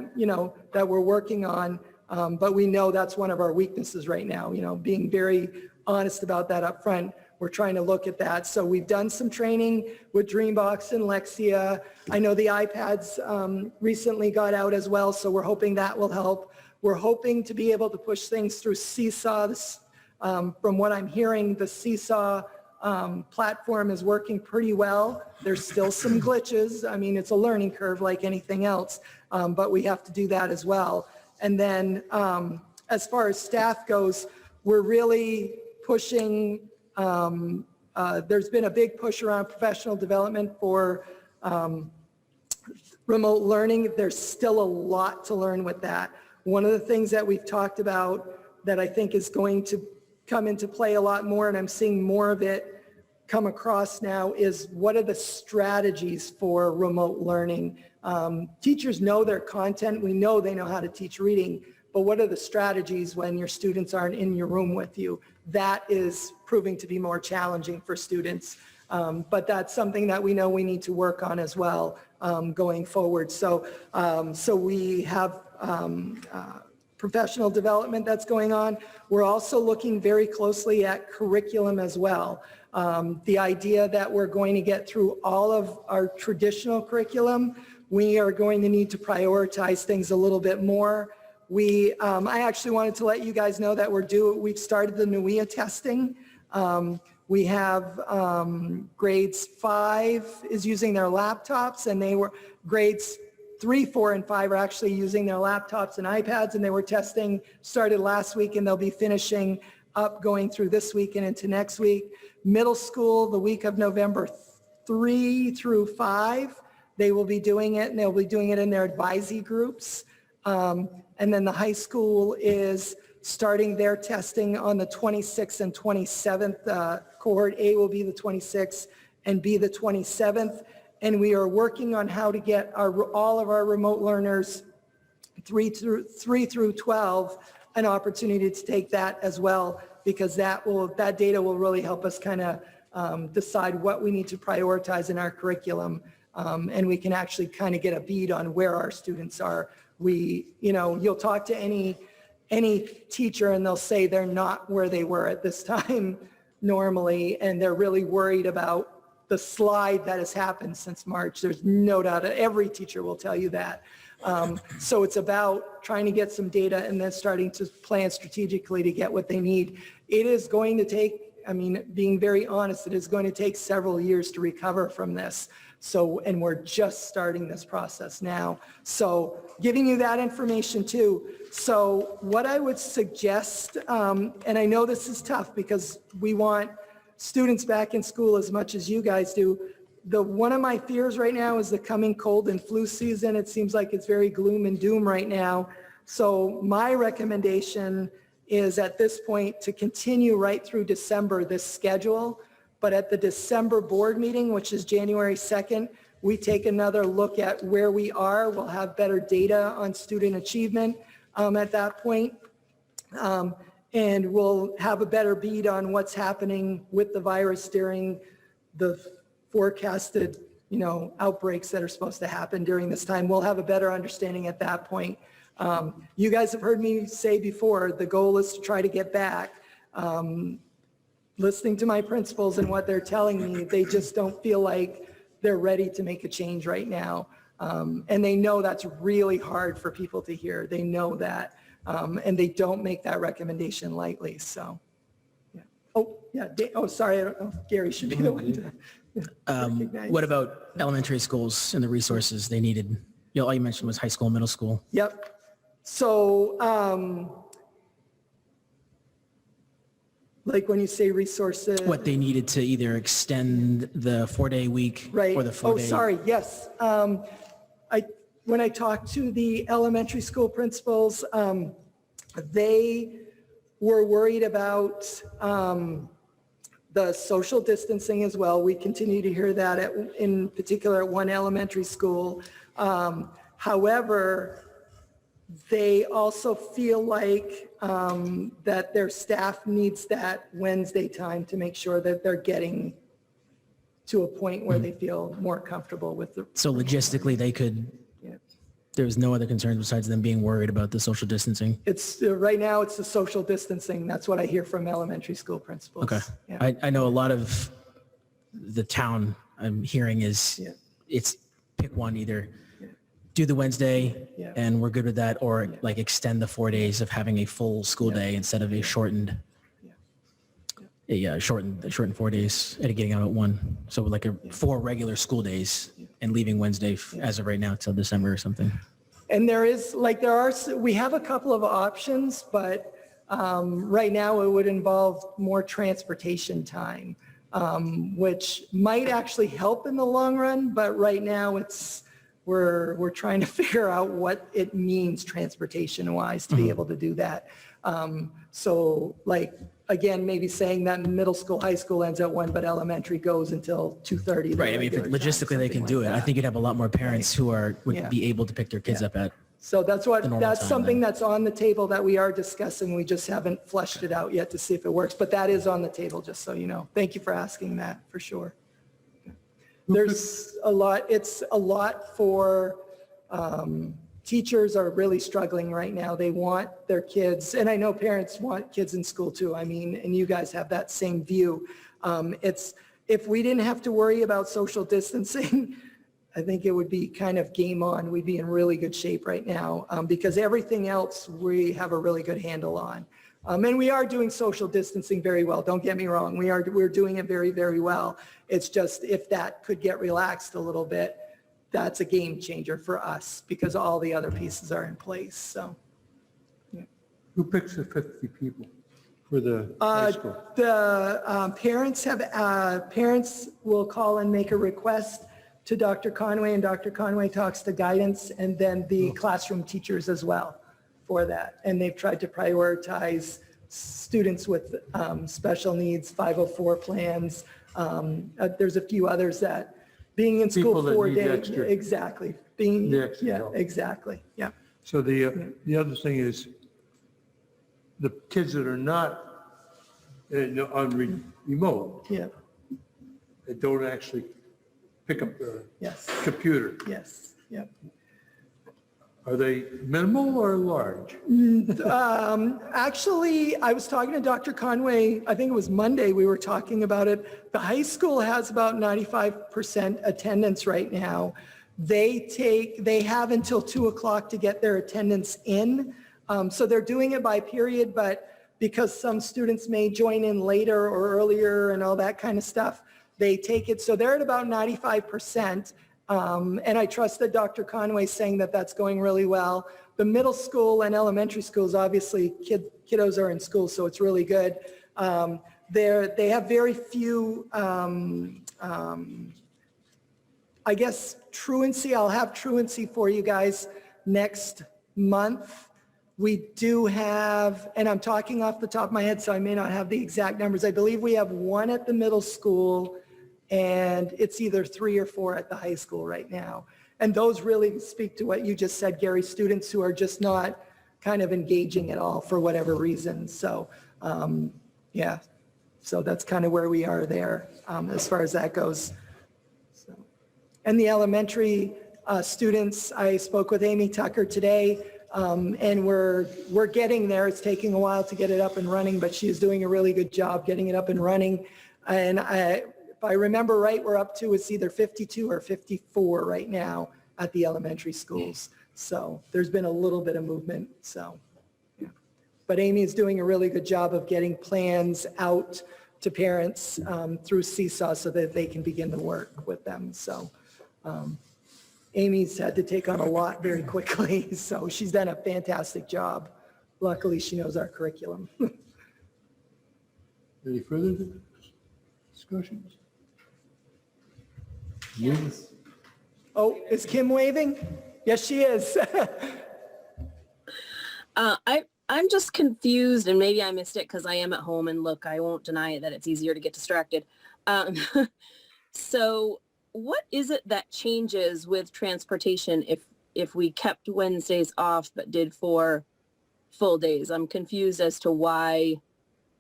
Speaker 1: that we're working on. But we know that's one of our weaknesses right now, being very honest about that up front. We're trying to look at that. So we've done some training with Dreambox and Lexia. I know the iPads recently got out as well, so we're hoping that will help. We're hoping to be able to push things through Seesaw. From what I'm hearing, the Seesaw platform is working pretty well. There's still some glitches. I mean, it's a learning curve like anything else, but we have to do that as well. And then as far as staff goes, we're really pushing, there's been a big push around professional development for remote learning. There's still a lot to learn with that. One of the things that we've talked about that I think is going to come into play a lot more, and I'm seeing more of it come across now, is what are the strategies for remote learning? Teachers know their content. We know they know how to teach reading, but what are the strategies when your students aren't in your room with you? That is proving to be more challenging for students. But that's something that we know we need to work on as well going forward. So we have professional development that's going on. We're also looking very closely at curriculum as well. The idea that we're going to get through all of our traditional curriculum, we are going to need to prioritize things a little bit more. I actually wanted to let you guys know that we've started the Nuia testing. We have grades 5 is using their laptops, and grades 3, 4, and 5 are actually using their laptops and iPads, and they were testing, started last week, and they'll be finishing up going through this week and into next week. Middle school, the week of November 3 through 5, they will be doing it, and they'll be doing it in their advisory groups. And then the high school is starting their testing on the 26th and 27th. Cohort A will be the 26th and B the 27th. And we are working on how to get all of our remote learners 3 through 12 an opportunity to take that as well, because that data will really help us kind of decide what we need to prioritize in our curriculum. And we can actually kind of get a bead on where our students are. You'll talk to any teacher and they'll say they're not where they were at this time normally, and they're really worried about the slide that has happened since March. There's no doubt, every teacher will tell you that. So it's about trying to get some data and then starting to plan strategically to get what they need. It is going to take, being very honest, it is going to take several years to recover from this. And we're just starting this process now. So giving you that information too. So what I would suggest, and I know this is tough because we want students back in school as much as you guys do. One of my fears right now is the coming cold and flu season. It seems like it's very gloom and doom right now. So my recommendation is at this point to continue right through December, this schedule. But at the December board meeting, which is January 2nd, we take another look at where we are. We'll have better data on student achievement at that point. And we'll have a better bead on what's happening with the virus during the forecasted, outbreaks that are supposed to happen during this time. We'll have a better understanding at that point. You guys have heard me say before, the goal is to try to get back. Listening to my principals and what they're telling me, they just don't feel like they're ready to make a change right now. And they know that's really hard for people to hear. They know that. And they don't make that recommendation lightly. So, yeah. Sorry. I don't know. Gary should be the one to recognize.
Speaker 9: What about elementary schools and the resources they needed? All you mentioned was high school, middle school.
Speaker 1: Yep. So, like when you say resources.
Speaker 9: What they needed to either extend the 4-day week
Speaker 1: Right.
Speaker 9: or the 4-day.
Speaker 1: Oh, sorry. Yes. When I talked to the elementary school principals, they were worried about the social distancing as well. We continue to hear that in particular at one elementary school. However, they also feel like that their staff needs that Wednesday time to make sure that they're getting to a point where they feel more comfortable with the.
Speaker 9: So logistically, they could,
Speaker 1: Yeah.
Speaker 9: there's no other concerns besides them being worried about the social distancing?
Speaker 1: It's right now it's the social distancing. That's what I hear from elementary school principals.
Speaker 9: Okay.
Speaker 1: Yeah.
Speaker 9: I know a lot of the town I'm hearing is it's pick one, either do the Wednesday and we're good with that, or like extend the 4 days of having a full school day instead of a shortened, shortened 4 days and getting out at 1. So like 4 regular school days and leaving Wednesday as of right now till December or something.
Speaker 1: And we have a couple of options, but right now it would involve more transportation time, which might actually help in the long run, but right now we're trying to figure out what it means transportation wise to be able to do that. So like, again, maybe saying that middle school, high school ends at 1, but elementary goes until 2:30.
Speaker 9: Right. I mean, if logistically they can do it, I think you'd have a lot more parents who would be able to pick their kids up at.
Speaker 1: So that's
Speaker 9: time
Speaker 1: something
Speaker 9: then.
Speaker 1: that's on the table that we are discussing. We just haven't fleshed it out yet to see if it works, but that is on the table, just so you know. Thank you for asking that, for sure. There's a lot, it's a lot for, teachers are really struggling right now. They want their kids, and I know parents want kids in school too. I mean, and you guys have that same view. If we didn't have to worry about social distancing, I think it would be kind of game on. We'd be in really good shape right now because everything else we have a really good handle on. And we are doing social distancing very well. Don't get me wrong. We're doing it very, very well. It's just if that could get relaxed a little bit, that's a game changer for us because all the other pieces are in place. So
Speaker 3: Who picks the 50 people for the high school?
Speaker 1: the parents will call and make a request to Dr. Conway, and Dr. Conway talks to guidance and then the classroom teachers as well for that. And they've tried to prioritize students with special needs, 504 plans. There's a few others that being in school
Speaker 3: People that
Speaker 1: 4
Speaker 3: need
Speaker 1: days.
Speaker 3: extra-
Speaker 1: Exactly. Being,
Speaker 3: the extra
Speaker 1: yeah,
Speaker 3: help.
Speaker 1: exactly. Yeah.
Speaker 3: So the other thing is, the kids that are not on remote,
Speaker 1: Yeah.
Speaker 3: that don't actually pick up their
Speaker 1: Yes.
Speaker 3: computer,
Speaker 1: Yes. Yeah.
Speaker 3: are they minimal or large?
Speaker 1: Actually, I was talking to Dr. Conway, I think it was Monday, we were talking about it. The high school has about 95% attendance right now. They have until 2 o'clock to get their attendance in. So they're doing it by period, but because some students may join in later or earlier and all that kind of stuff, they take it. So they're at about 95%. And I trust that Dr. Conway's saying that that's going really well. The middle school and elementary schools, obviously kiddos are in school, so it's really good. They have very few, I guess, truancy. I'll have truancy for you guys next month. We do have, and I'm talking off the top of my head, so I may not have the exact numbers. I believe we have 1 at the middle school, and it's either 3 or 4 at the high school right now. And those really speak to what you just said, Gary, students who are just not kind of engaging at all for whatever reason. So, yeah, so that's kind of where we are there as far as that goes. So, and the elementary students, I spoke with Amy Tucker today, and we're getting there. It's taking a while to get it up and running, but she is doing a really good job getting it up and running. And if I remember right, we're up to, it's either 52 or 54 right now at the elementary schools. So there's been a little bit of movement, so. Yeah. But Amy is doing a really good job of getting plans out to parents through Seesaw so that they can begin to work with them. So Amy's had to take on a lot very quickly, so she's done a fantastic job. Luckily, she knows our curriculum.
Speaker 3: Any further discussions? Yes.
Speaker 1: Oh, is Kim waving? Yes, she is.
Speaker 10: I'm just confused, and maybe I missed it because I am at home, and look, I won't deny it that it's easier to get distracted. So what is it that changes with transportation if we kept Wednesdays off but did 4 full days? I'm confused as to why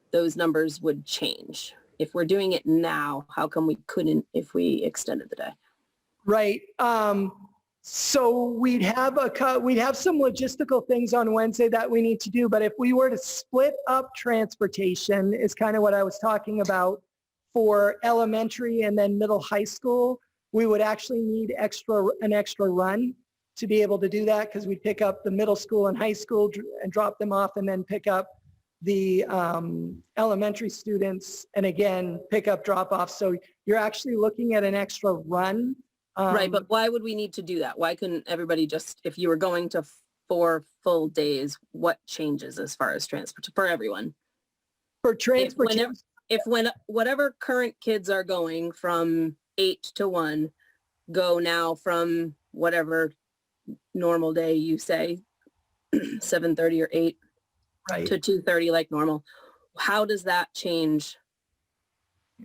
Speaker 10: those numbers would change. If we're doing it now, how come we couldn't if we extended the day?
Speaker 1: Right. So we'd have some logistical things on Wednesday that we need to do, but if we were to split up transportation is kind of what I was talking about for elementary and then middle high school, we would actually need an extra run to be able to do that because we'd pick up the middle school and high school and drop them off and then pick up the elementary students and again, pick up drop off. So you're actually looking at an extra run.
Speaker 10: Right, but why would we need to do that? Why couldn't everybody just, if you were going to 4 full days, what changes as far as transport for everyone?
Speaker 1: For transportation.
Speaker 10: When whatever current kids are going from 8 to 1, go now from whatever normal day you say, 7:30 or 8
Speaker 1: Right.
Speaker 10: to 2:30 like normal. How does that change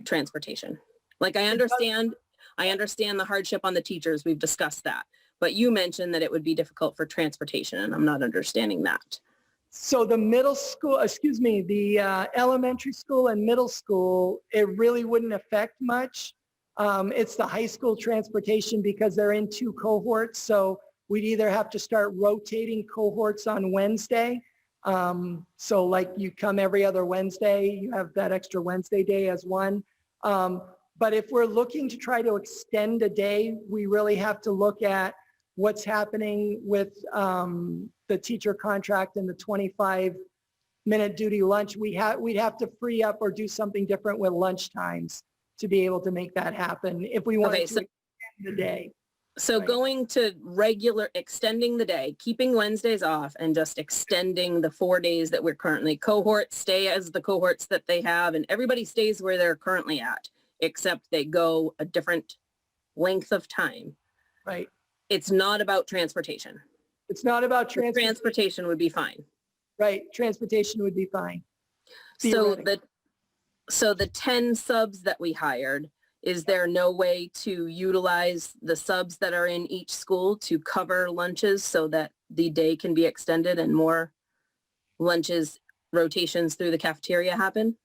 Speaker 10: transportation? Like I understand the hardship on the teachers. We've discussed that. But you mentioned that it would be difficult for transportation, and I'm not understanding that.
Speaker 1: So the the elementary school and middle school, it really wouldn't affect much. It's the high school transportation because they're in 2 cohorts. So we'd either have to start rotating cohorts on Wednesday. So like you come every other Wednesday, you have that extra Wednesday day as one. But if we're looking to try to extend a day, we really have to look at what's happening with the teacher contract and the 25 minute duty lunch, we'd have to free up or do something different with lunch times to be able to make that happen if we wanted
Speaker 10: Okay,
Speaker 1: to
Speaker 10: so-
Speaker 1: extend the day.
Speaker 10: So
Speaker 1: Right.
Speaker 10: going to extending the day, keeping Wednesdays off and just extending the 4 days that we're currently, cohorts stay as the cohorts that they have and everybody stays where they're currently at, except they go a different length of time.
Speaker 1: Right.
Speaker 10: It's not about transportation.
Speaker 1: It's not about
Speaker 10: Transportation would be fine.
Speaker 1: Right. Transportation would be fine.
Speaker 10: So
Speaker 1: Theoretically.
Speaker 10: the 10 subs that we hired, is there no way to utilize the subs that are in each school to cover lunches so that the day can be extended and more lunches, rotations through the cafeteria happen?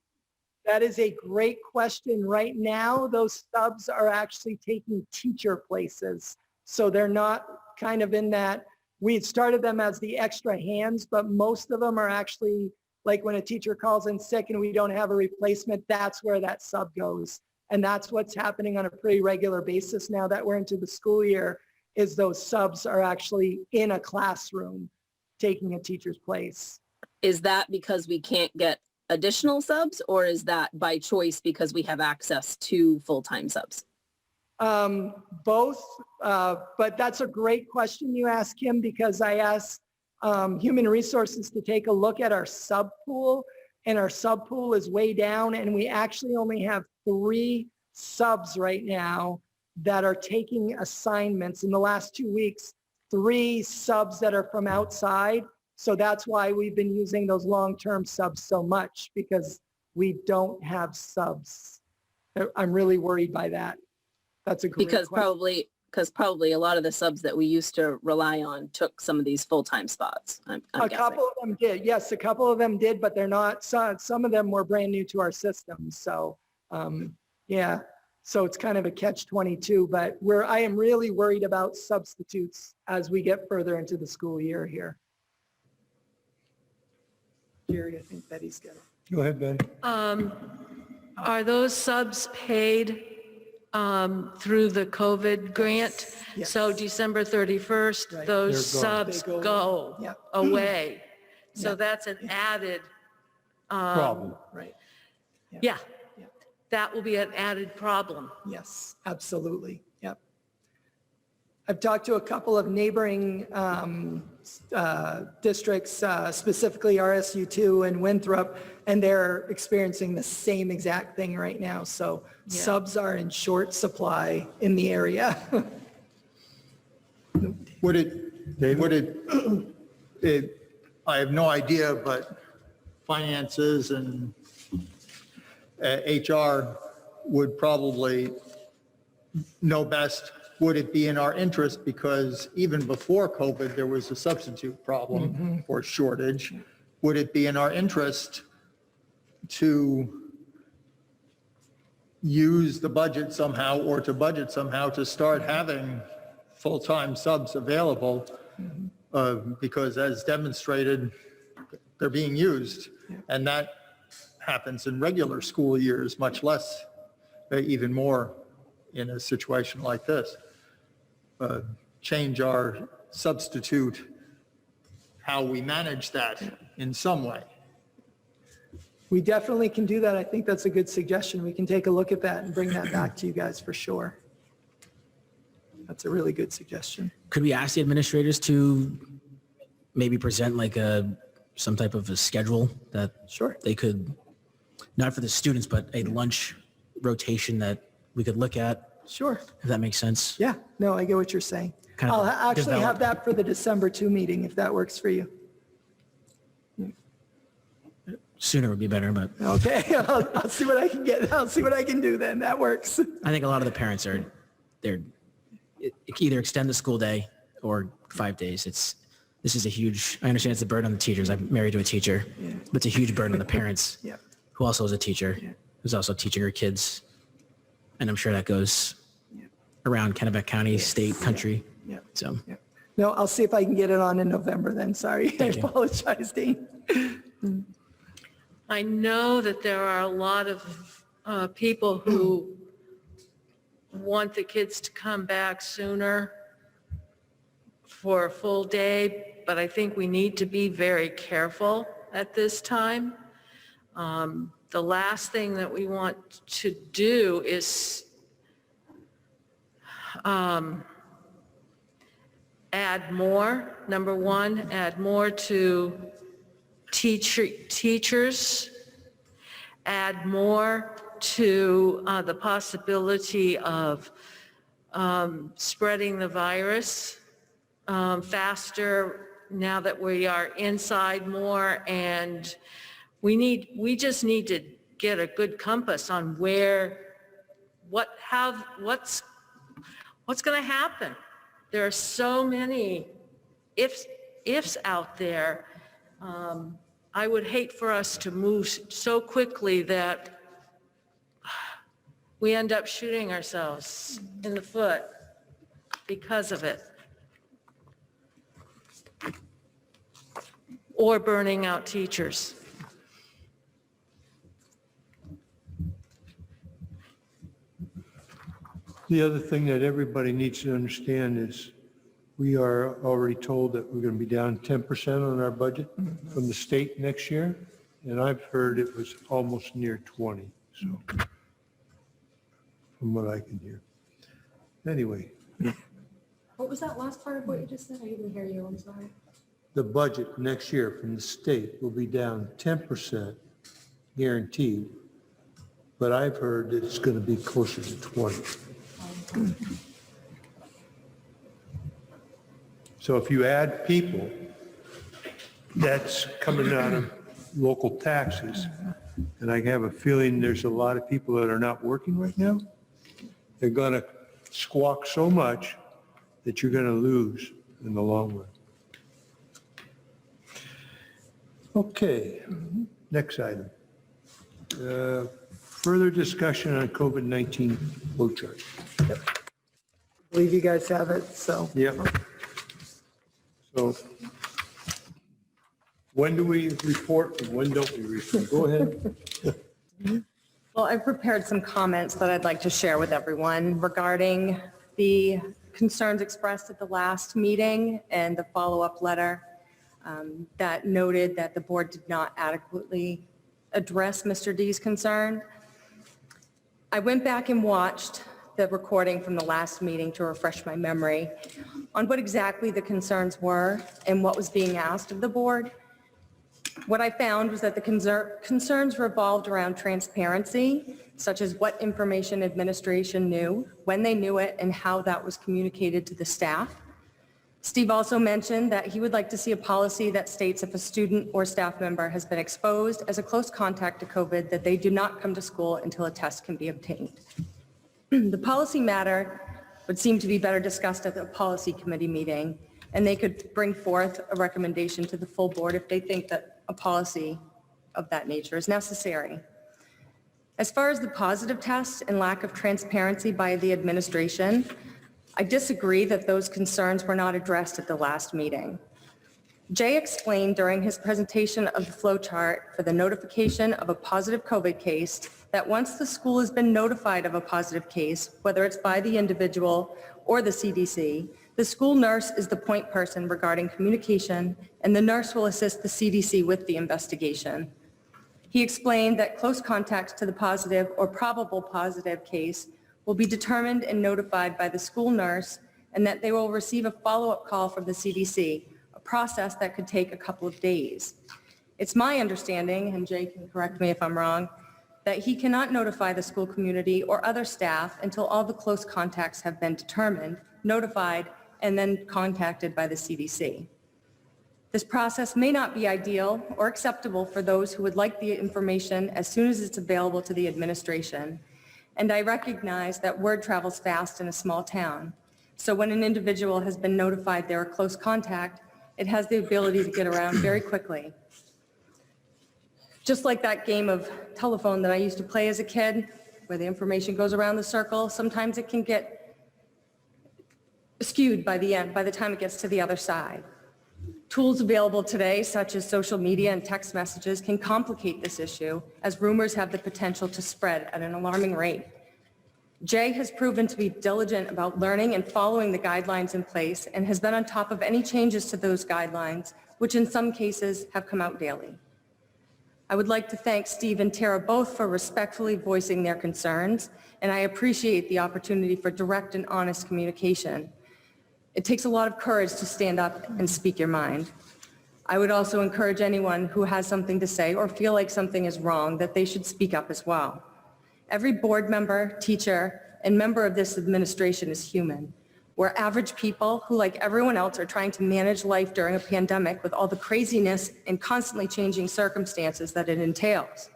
Speaker 1: That is a great question. Right now, those subs are actually taking teacher places. So they're not kind of in that, we had started them as the extra hands, but most of them are actually like when a teacher calls in sick and we don't have a replacement, that's where that sub goes. And that's what's happening on a pretty regular basis now that we're into the school year, is those subs are actually in a classroom taking a teacher's place.
Speaker 10: Is that because we can't get additional subs or is that by choice because we have access to full-time subs?
Speaker 1: Both, but that's a great question you ask, Kim, because I asked Human Resources to take a look at our sub pool, and our sub pool is way down, and we actually only have 3 subs right now that are taking assignments. In the last 2 weeks, 3 subs that are from outside. So that's why we've been using those long-term subs so much, because we don't have subs. I'm really worried by that. That's a great
Speaker 10: Because
Speaker 1: question.
Speaker 10: probably a lot of the subs that we used to rely on took some of these full-time spots. I'm
Speaker 1: A
Speaker 10: guessing.
Speaker 1: couple of them did. Yes, a couple of them did, but they're not, some of them were brand new to our system. So, yeah, so it's kind of a catch-22, but I am really worried about substitutes as we get further into the school year here. Jerry, I think Betty's got it.
Speaker 3: Go ahead, Betty.
Speaker 7: Are those subs paid through the COVID grant?
Speaker 1: Yes.
Speaker 7: So December 31st,
Speaker 1: Right.
Speaker 7: those
Speaker 3: They're gone.
Speaker 7: subs
Speaker 1: They go-
Speaker 7: go
Speaker 1: Yep.
Speaker 7: away. So
Speaker 1: Yep.
Speaker 7: that's an added,
Speaker 3: Problem.
Speaker 1: Right.
Speaker 7: yeah,
Speaker 1: Yeah.
Speaker 7: that will be an added problem.
Speaker 1: Yes, absolutely. Yep. I've talked to a couple of neighboring districts, specifically RSU2 and Winthrop, and they're experiencing the same exact thing right now. So
Speaker 7: Yeah.
Speaker 1: subs are in short supply in the area.
Speaker 6: I have no idea, but finances and HR would probably know best. Would it be in our interest, because even before COVID, there was a substitute problem or shortage? Would it be in our interest to use the budget somehow, or to budget somehow to start having full-time subs available? Because as demonstrated, they're being used. And that happens in regular school years, much less, even more in a situation like this. Change our substitute, how we manage that in some way.
Speaker 1: We definitely can do that. I think that's a good suggestion. We can take a look at that and bring that back to you guys for sure. That's a really good suggestion.
Speaker 9: Could we ask the administrators to maybe present like some type of a schedule that
Speaker 1: Sure.
Speaker 9: they could, not for the students, but a lunch rotation that we could look at,
Speaker 1: Sure.
Speaker 9: if that makes sense?
Speaker 1: Yeah, no, I get what you're saying.
Speaker 9: Kind of
Speaker 1: I'll actually
Speaker 9: develop-
Speaker 1: have that for the December 2 meeting, if that works for you.
Speaker 9: Sooner would be better, but
Speaker 1: Okay, I'll see what I can get. I'll see what I can do then. That works.
Speaker 9: I think a lot of the parents they're either extend the school day or 5 days. This is a huge, I understand it's a burden on the teachers. I'm married to a teacher, but it's a huge burden on the parents
Speaker 1: Yeah.
Speaker 9: who also is a teacher, who's also teaching her kids. And I'm sure that goes around Kennebec County, state, country.
Speaker 1: Yeah.
Speaker 9: So
Speaker 1: Yeah. No, I'll see if I can get it on in November then. Sorry. I apologize, Dean.
Speaker 7: I know that there are a lot of people who want the kids to come back sooner for a full day, but I think we need to be very careful at this time. The last thing that we want to do is add more, number one, add more to teachers, add more to the possibility of spreading the virus faster now that we are inside more, and we just need to get a good compass on what's going to happen. There are so many ifs out there. I would hate for us to move so quickly that we end up shooting ourselves in the foot because of it. Or burning out teachers.
Speaker 3: The other thing that everybody needs to understand is we are already told that we're going to be down 10% on our budget from the state next year. And I've heard it was almost near 20, so from what I can hear. Anyway,
Speaker 5: What was that last part of what you just said? I didn't hear you, I'm sorry.
Speaker 3: the budget next year from the state will be down 10% guaranteed, but I've heard that it's going to be closer to 20. So if you add people, that's coming out of local taxes. And I have a feeling there's a lot of people that are not working right now. They're going to squawk so much that you're going to lose in the long run. Okay, next item. Further discussion on COVID-19 flow chart.
Speaker 1: I believe you guys have it, so.
Speaker 3: Yep. So when do we report and when don't we report? Go ahead.
Speaker 5: Well, I've prepared some comments that I'd like to share with everyone regarding the concerns expressed at the last meeting and the follow-up letter that noted that the board did not adequately address Mr. D's concern. I went back and watched the recording from the last meeting to refresh my memory on what exactly the concerns were and what was being asked of the board. What I found was that the concerns revolved around transparency, such as what information administration knew, when they knew it, and how that was communicated to the staff. Steve also mentioned that he would like to see a policy that states if a student or staff member has been exposed as a close contact to COVID, that they do not come to school until a test can be obtained. The policy matter would seem to be better discussed at the policy committee meeting, and they could bring forth a recommendation to the full board if they think that a policy of that nature is necessary. As far as the positive test and lack of transparency by the administration, I disagree that those concerns were not addressed at the last meeting. Jay explained during his presentation of the flow chart for the notification of a positive COVID case that once the school has been notified of a positive case, whether it's by the individual or the CDC, the school nurse is the point person regarding communication, and the nurse will assist the CDC with the investigation. He explained that close contacts to the positive or probable positive case will be determined and notified by the school nurse, and that they will receive a follow-up call from the CDC, a process that could take a couple of days. It's my understanding, and Jay can correct me if I'm wrong, that he cannot notify the school community or other staff until all the close contacts have been determined, notified, and then contacted by the CDC. This process may not be ideal or acceptable for those who would like the information as soon as it's available to the administration. And I recognize that word travels fast in a small town. So when an individual has been notified they're a close contact, it has the ability to get around very quickly. Just like that game of telephone that I used to play as a kid, where the information goes around the circle, sometimes it can get skewed by the time it gets to the other side. Tools available today, such as social media and text messages, can complicate this issue, as rumors have the potential to spread at an alarming rate. Jay has proven to be diligent about learning and following the guidelines in place, and has been on top of any changes to those guidelines, which in some cases have come out daily.
Speaker 12: I would like to thank Steve and Tara both for respectfully voicing their concerns, and I appreciate the opportunity for direct and honest communication. It takes a lot of courage to stand up and speak your mind. I would also encourage anyone who has something to say or feel like something is wrong that they should speak up as well. Every board member, teacher, and member of this administration is human. We're average people who, like everyone else, are trying to manage life during a pandemic with all the craziness and constantly changing circumstances that it entails.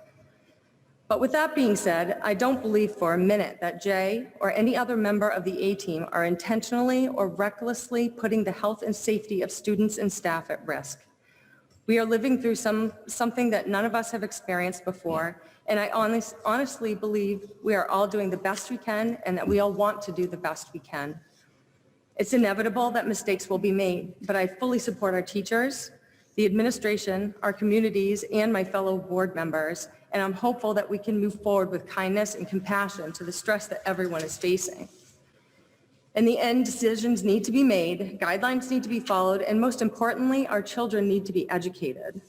Speaker 12: But with that being said, I don't believe for a minute that Jay or any other member of the A-team are intentionally or recklessly putting the health and safety of students and staff at risk. We are living through something that none of us have experienced before, and I honestly believe we are all doing the best we can and that we all want to do the best we can. It's inevitable that mistakes will be made, but I fully support our teachers, the administration, our communities, and my fellow board members, and I'm hopeful that we can move forward with kindness and compassion to the stress that everyone is facing. In the end, decisions need to be made, guidelines need to be followed, and most importantly, our children need to be educated.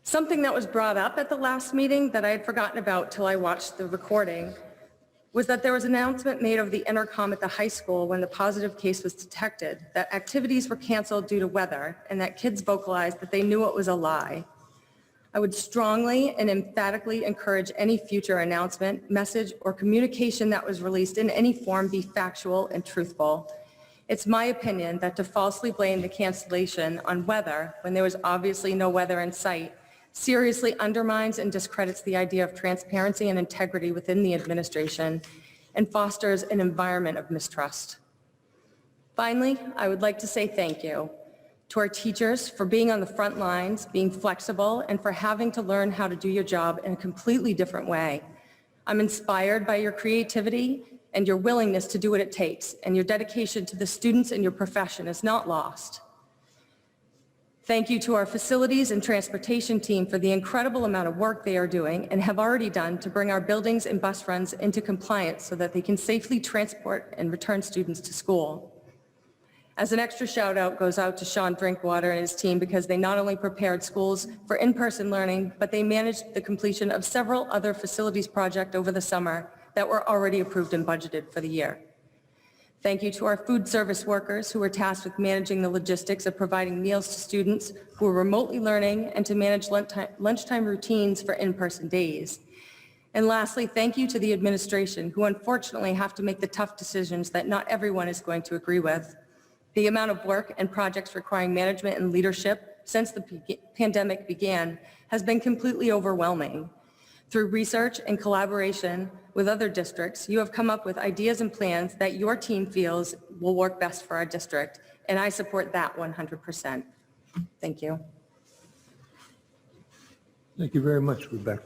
Speaker 12: Something that was brought up at the last meeting that I had forgotten about till I watched the recording was that there was an announcement made over the intercom at the high school when the positive case was detected that activities were canceled due to weather and that kids vocalized that they knew it was a lie. I would strongly and emphatically encourage any future announcement, message, or communication that was released in any form be factual and truthful. It's my opinion that to falsely blame the cancellation on weather when there was obviously no weather in sight seriously undermines and discredits the idea of transparency and integrity within the administration and fosters an environment of mistrust. Finally, I would like to say thank you to our teachers for being on the front lines, being flexible, and for having to learn how to do your job in a completely different way. I'm inspired by your creativity and your willingness to do what it takes, and your dedication to the students and your profession is not lost. Thank you to our facilities and transportation team for the incredible amount of work they are doing and have already done to bring our buildings and bus runs into compliance so that they can safely transport and return students to school. As an extra shout out goes out to Sean Drinkwater and his team because they not only prepared schools for in-person learning, but they managed the completion of several other facilities projects over the summer that were already approved and budgeted for the year. Thank you to our food service workers who were tasked with managing the logistics of providing meals to students who are remotely learning and to manage lunchtime routines for in-person days. And lastly, thank you to the administration who unfortunately have to make the tough decisions that not everyone is going to agree with. The amount of work and projects requiring management and leadership since the pandemic began has been completely overwhelming. Through research and collaboration with other districts, you have come up with ideas and plans that your team feels will work best for our district, and I support that 100%. Thank you.
Speaker 3: Thank you very much, Rebecca.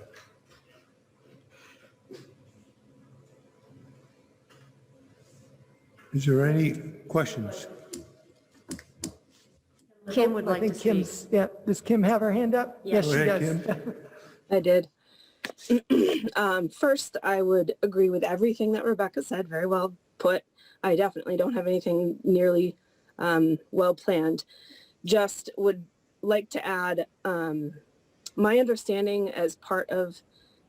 Speaker 3: Is there any questions?
Speaker 5: Kim would
Speaker 1: I
Speaker 5: like to
Speaker 1: think
Speaker 5: speak.
Speaker 1: Kim's, yeah, does Kim have her hand up? Yes,
Speaker 3: Go
Speaker 1: she
Speaker 3: ahead,
Speaker 1: does.
Speaker 3: Kim.
Speaker 10: I did. First, I would agree with everything that Rebecca said. Very well put. I definitely don't have anything nearly well planned. Just would like to add, my understanding as part of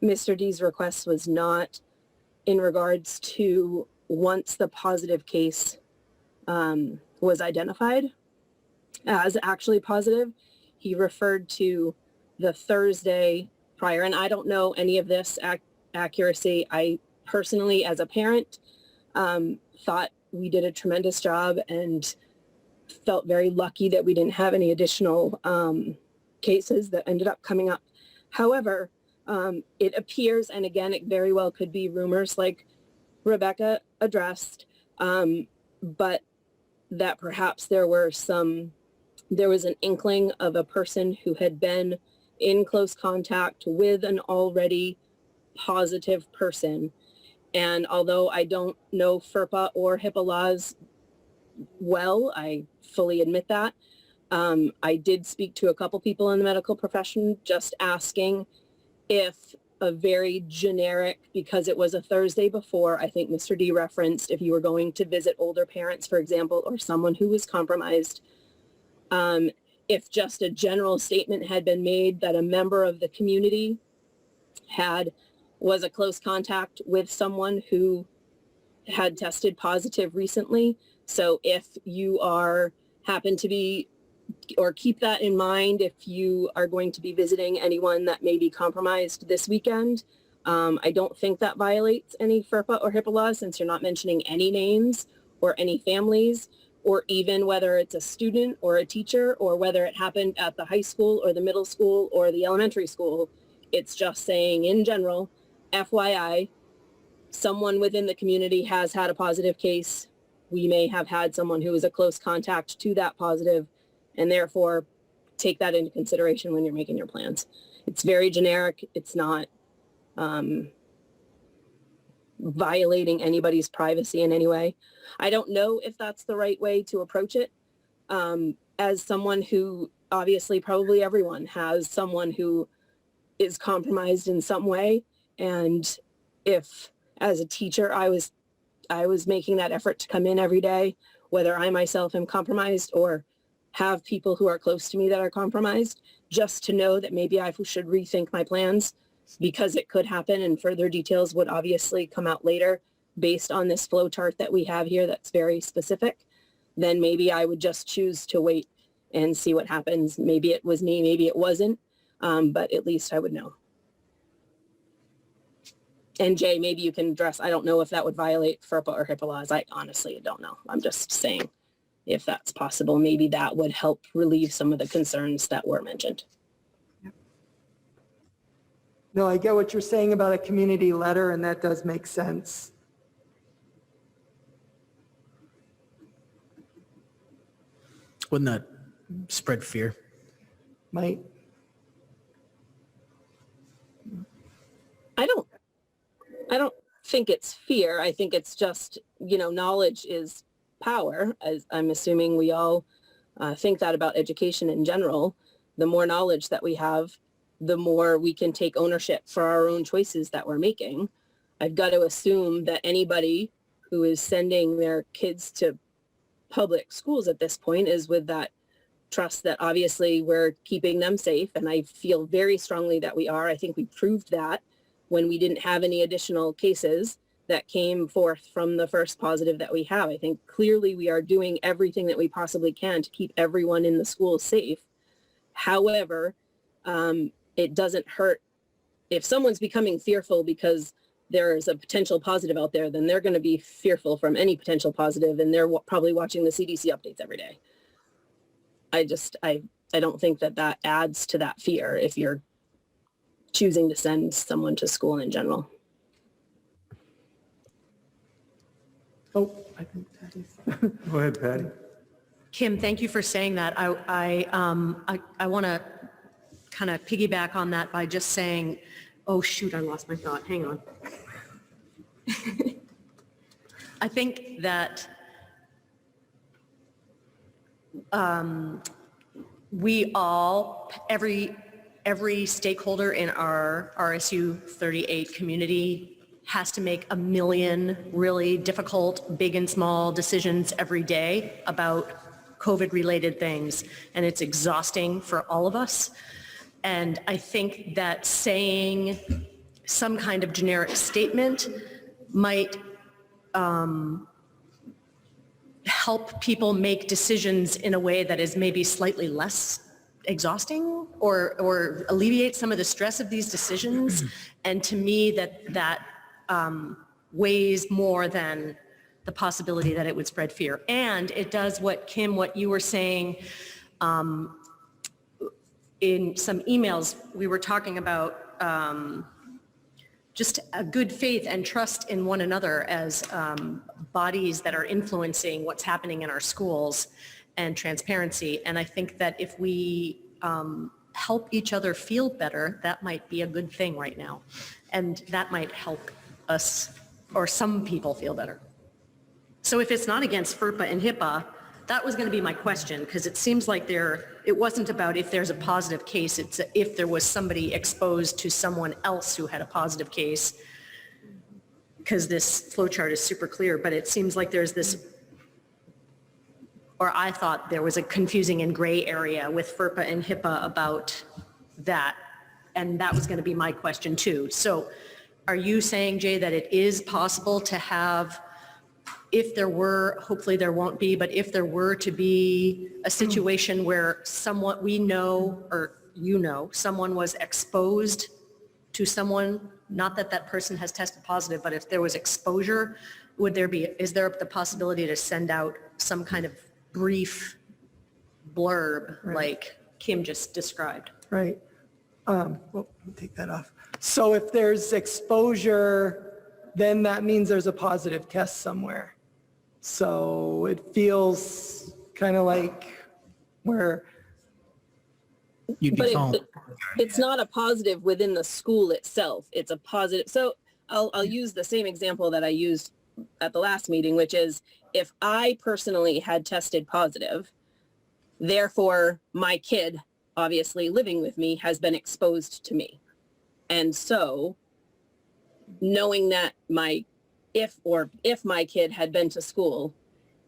Speaker 10: Mr. D's request was not in regards to once the positive case was identified as actually positive. He referred to the Thursday prior, and I don't know any of this accuracy. I personally, as a parent, thought we did a tremendous job and felt very lucky that we didn't have any additional cases that ended up coming up. However, it appears, and again, it very well could be rumors like Rebecca addressed, but that perhaps there was an inkling of a person who had been in close contact with an already positive person. And although I don't know FERPA or HIPAA laws well, I fully admit that. I did speak to a couple people in the medical profession just asking if a very generic, because it was a Thursday before, I think Mr. D referenced, if you were going to visit older parents, for example, or someone who was compromised, if just a general statement had been made that a member of the community was a close contact with someone who had tested positive recently. So if you happen to be, or keep that in mind if you are going to be visiting anyone that may be compromised this weekend. I don't think that violates any FERPA or HIPAA laws, since you're not mentioning any names or any families, or even whether it's a student or a teacher, or whether it happened at the high school or the middle school or the elementary school. It's just saying in general, FYI, someone within the community has had a positive case. We may have had someone who is a close contact to that positive, and therefore take that into consideration when you're making your plans. It's very generic. It's not violating anybody's privacy in any way. I don't know if that's the right way to approach it. As someone who, obviously probably everyone has someone who is compromised in some way. And if as a teacher, I was making that effort to come in every day, whether I myself am compromised or have people who are close to me that are compromised, just to know that maybe I should rethink my plans, because it could happen, and further details would obviously come out later based on this flow chart that we have here that's very specific. Then maybe I would just choose to wait and see what happens. Maybe it was me, maybe it wasn't, but at least I would know. And Jay, maybe you can address, I don't know if that would violate FERPA or HIPAA laws. I honestly don't know. I'm just saying, if that's possible, maybe that would help relieve some of the concerns that were mentioned.
Speaker 1: No, I get what you're saying about a community letter, and that does make sense.
Speaker 9: Wouldn't that spread fear?
Speaker 1: Might.
Speaker 10: I don't think it's fear. I think it's just, knowledge is power. As I'm assuming we all think that about education in general. The more knowledge that we have, the more we can take ownership for our own choices that we're making. I've got to assume that anybody who is sending their kids to public schools at this point is with that trust that obviously we're keeping them safe. And I feel very strongly that we are. I think we proved that when we didn't have any additional cases that came forth from the first positive that we have. I think clearly we are doing everything that we possibly can to keep everyone in the school safe. However, it doesn't hurt if someone's becoming fearful because there's a potential positive out there, then they're going to be fearful from any potential positive, and they're probably watching the CDC updates every day. I don't think that adds to that fear if you're choosing to send someone to school in general.
Speaker 1: Oh, I think Patty's.
Speaker 3: Go ahead, Patty.
Speaker 5: Kim, thank you for saying that. I want to kind of piggyback on that by just saying, oh shoot, I lost my thought. Hang on. I think that we all, every stakeholder in our RSU 38 community has to make a million really difficult, big and small decisions every day about COVID-related things, and it's exhausting for all of us. And I think that saying some kind of generic statement might help people make decisions in a way that is maybe slightly less exhausting or alleviate some of the stress of these decisions. And to me, that weighs more than the possibility that it would spread fear. And it does what, Kim, what you were saying in some emails, we were talking about just a good faith and trust in one another as bodies that are influencing what's happening in our schools, and transparency. And I think that if we help each other feel better, that might be a good thing right now. And that might help us, or some people, feel better. So if it's not against FERPA and HIPAA, that was going to be my question, because it seems like it wasn't about if there's a positive case, it's if there was somebody exposed to someone else who had a positive case, because this flow chart is super clear, but it seems like there's this or I thought there was a confusing and gray area with FERPA and HIPAA about that. And that was going to be my question too. So are you saying, Jay, that it is possible to have, if there were, hopefully there won't be, but if there were to be a situation where someone we know, or you know, someone was exposed to someone, not that that person has tested positive, but if there was exposure, is there the possibility to send out some kind of brief blurb like Kim just described?
Speaker 1: Right. Well, let me take that off. So if there's exposure, then that means there's a positive test somewhere. So it feels kind of like where,
Speaker 9: You'd be
Speaker 10: But
Speaker 9: calling.
Speaker 10: it's not a positive within the school itself. It's a positive. So I'll use the same example that I used at the last meeting, which is if I personally had tested positive, therefore my kid, obviously living with me, has been exposed to me. And so knowing that if my kid had been to school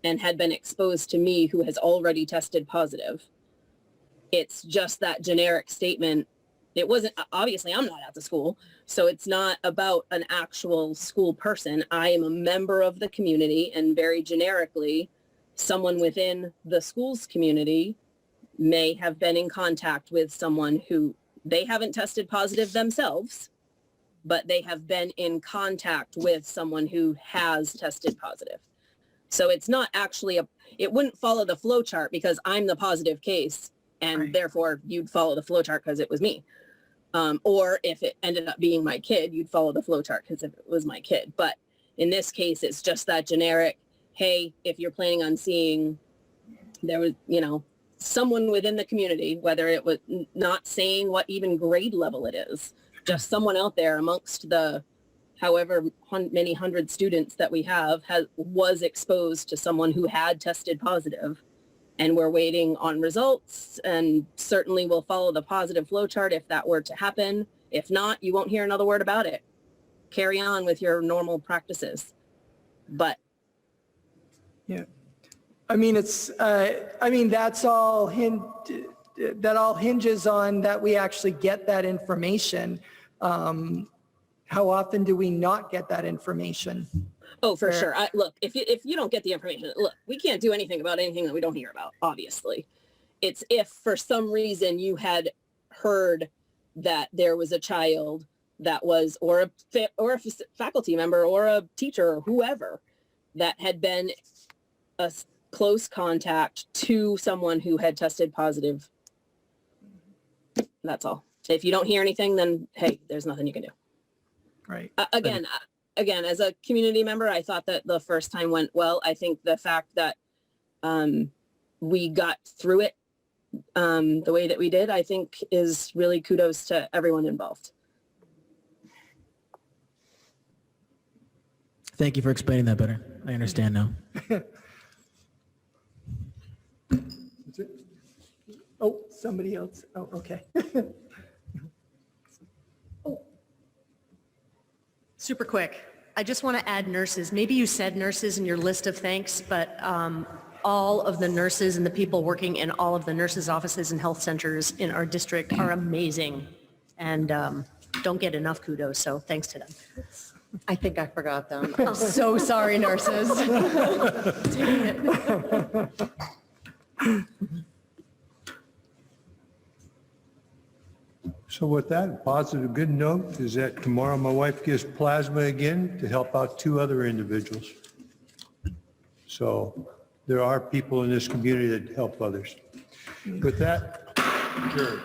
Speaker 10: and had been exposed to me who has already tested positive, it's just that generic statement. It wasn't, obviously I'm not at the school, so it's not about an actual school person. I am a member of the community, and very generically, someone within the school's community may have been in contact with someone who they haven't tested positive themselves, but they have been in contact with someone who has tested positive. So it's not actually it wouldn't follow the flow chart because I'm the positive case, and therefore you'd follow the flow chart because it was me. Or if it ended up being my kid, you'd follow the flow chart because it was my kid. But in this case, it's just that generic, hey, if you're planning on seeing, there was, someone within the community, whether it was not saying what even grade level it is, just someone out there amongst the however many hundred students that we have was exposed to someone who had tested positive, and we're waiting on results, and certainly we'll follow the positive flow chart if that were to happen. If not, you won't hear another word about it. Carry on with your normal practices. But
Speaker 1: yeah. I mean, that's all that all hinges on that we actually get that information. How often do we not get that information?
Speaker 10: oh, for sure. Look, if you don't get the information, look, we can't do anything about anything that we don't hear about, obviously. It's if for some reason you had heard that there was a child that was, or a faculty member or a teacher or whoever that had been a close contact to someone who had tested positive. That's all. If you don't hear anything, then hey, there's nothing you can do.
Speaker 1: Right.
Speaker 10: Again, as a community member, I thought that the first time went well. I think the fact that we got through it the way that we did, I think is really kudos to everyone involved.
Speaker 9: Thank you for explaining that better. I understand now.
Speaker 1: That's it? Oh, somebody else. Oh, okay.
Speaker 5: Super quick. I just want to add nurses. Maybe you said nurses in your list of thanks, but all of the nurses and the people working in all of the nurses' offices and health centers in our district are amazing and don't get enough kudos, so thanks to them.
Speaker 12: I think I forgot them. I'm so sorry, nurses. Dang it.
Speaker 3: So with that, a positive good note is that tomorrow my wife gives plasma again to help out 2 other individuals. So there are people in this community that help others. With that, adjourned.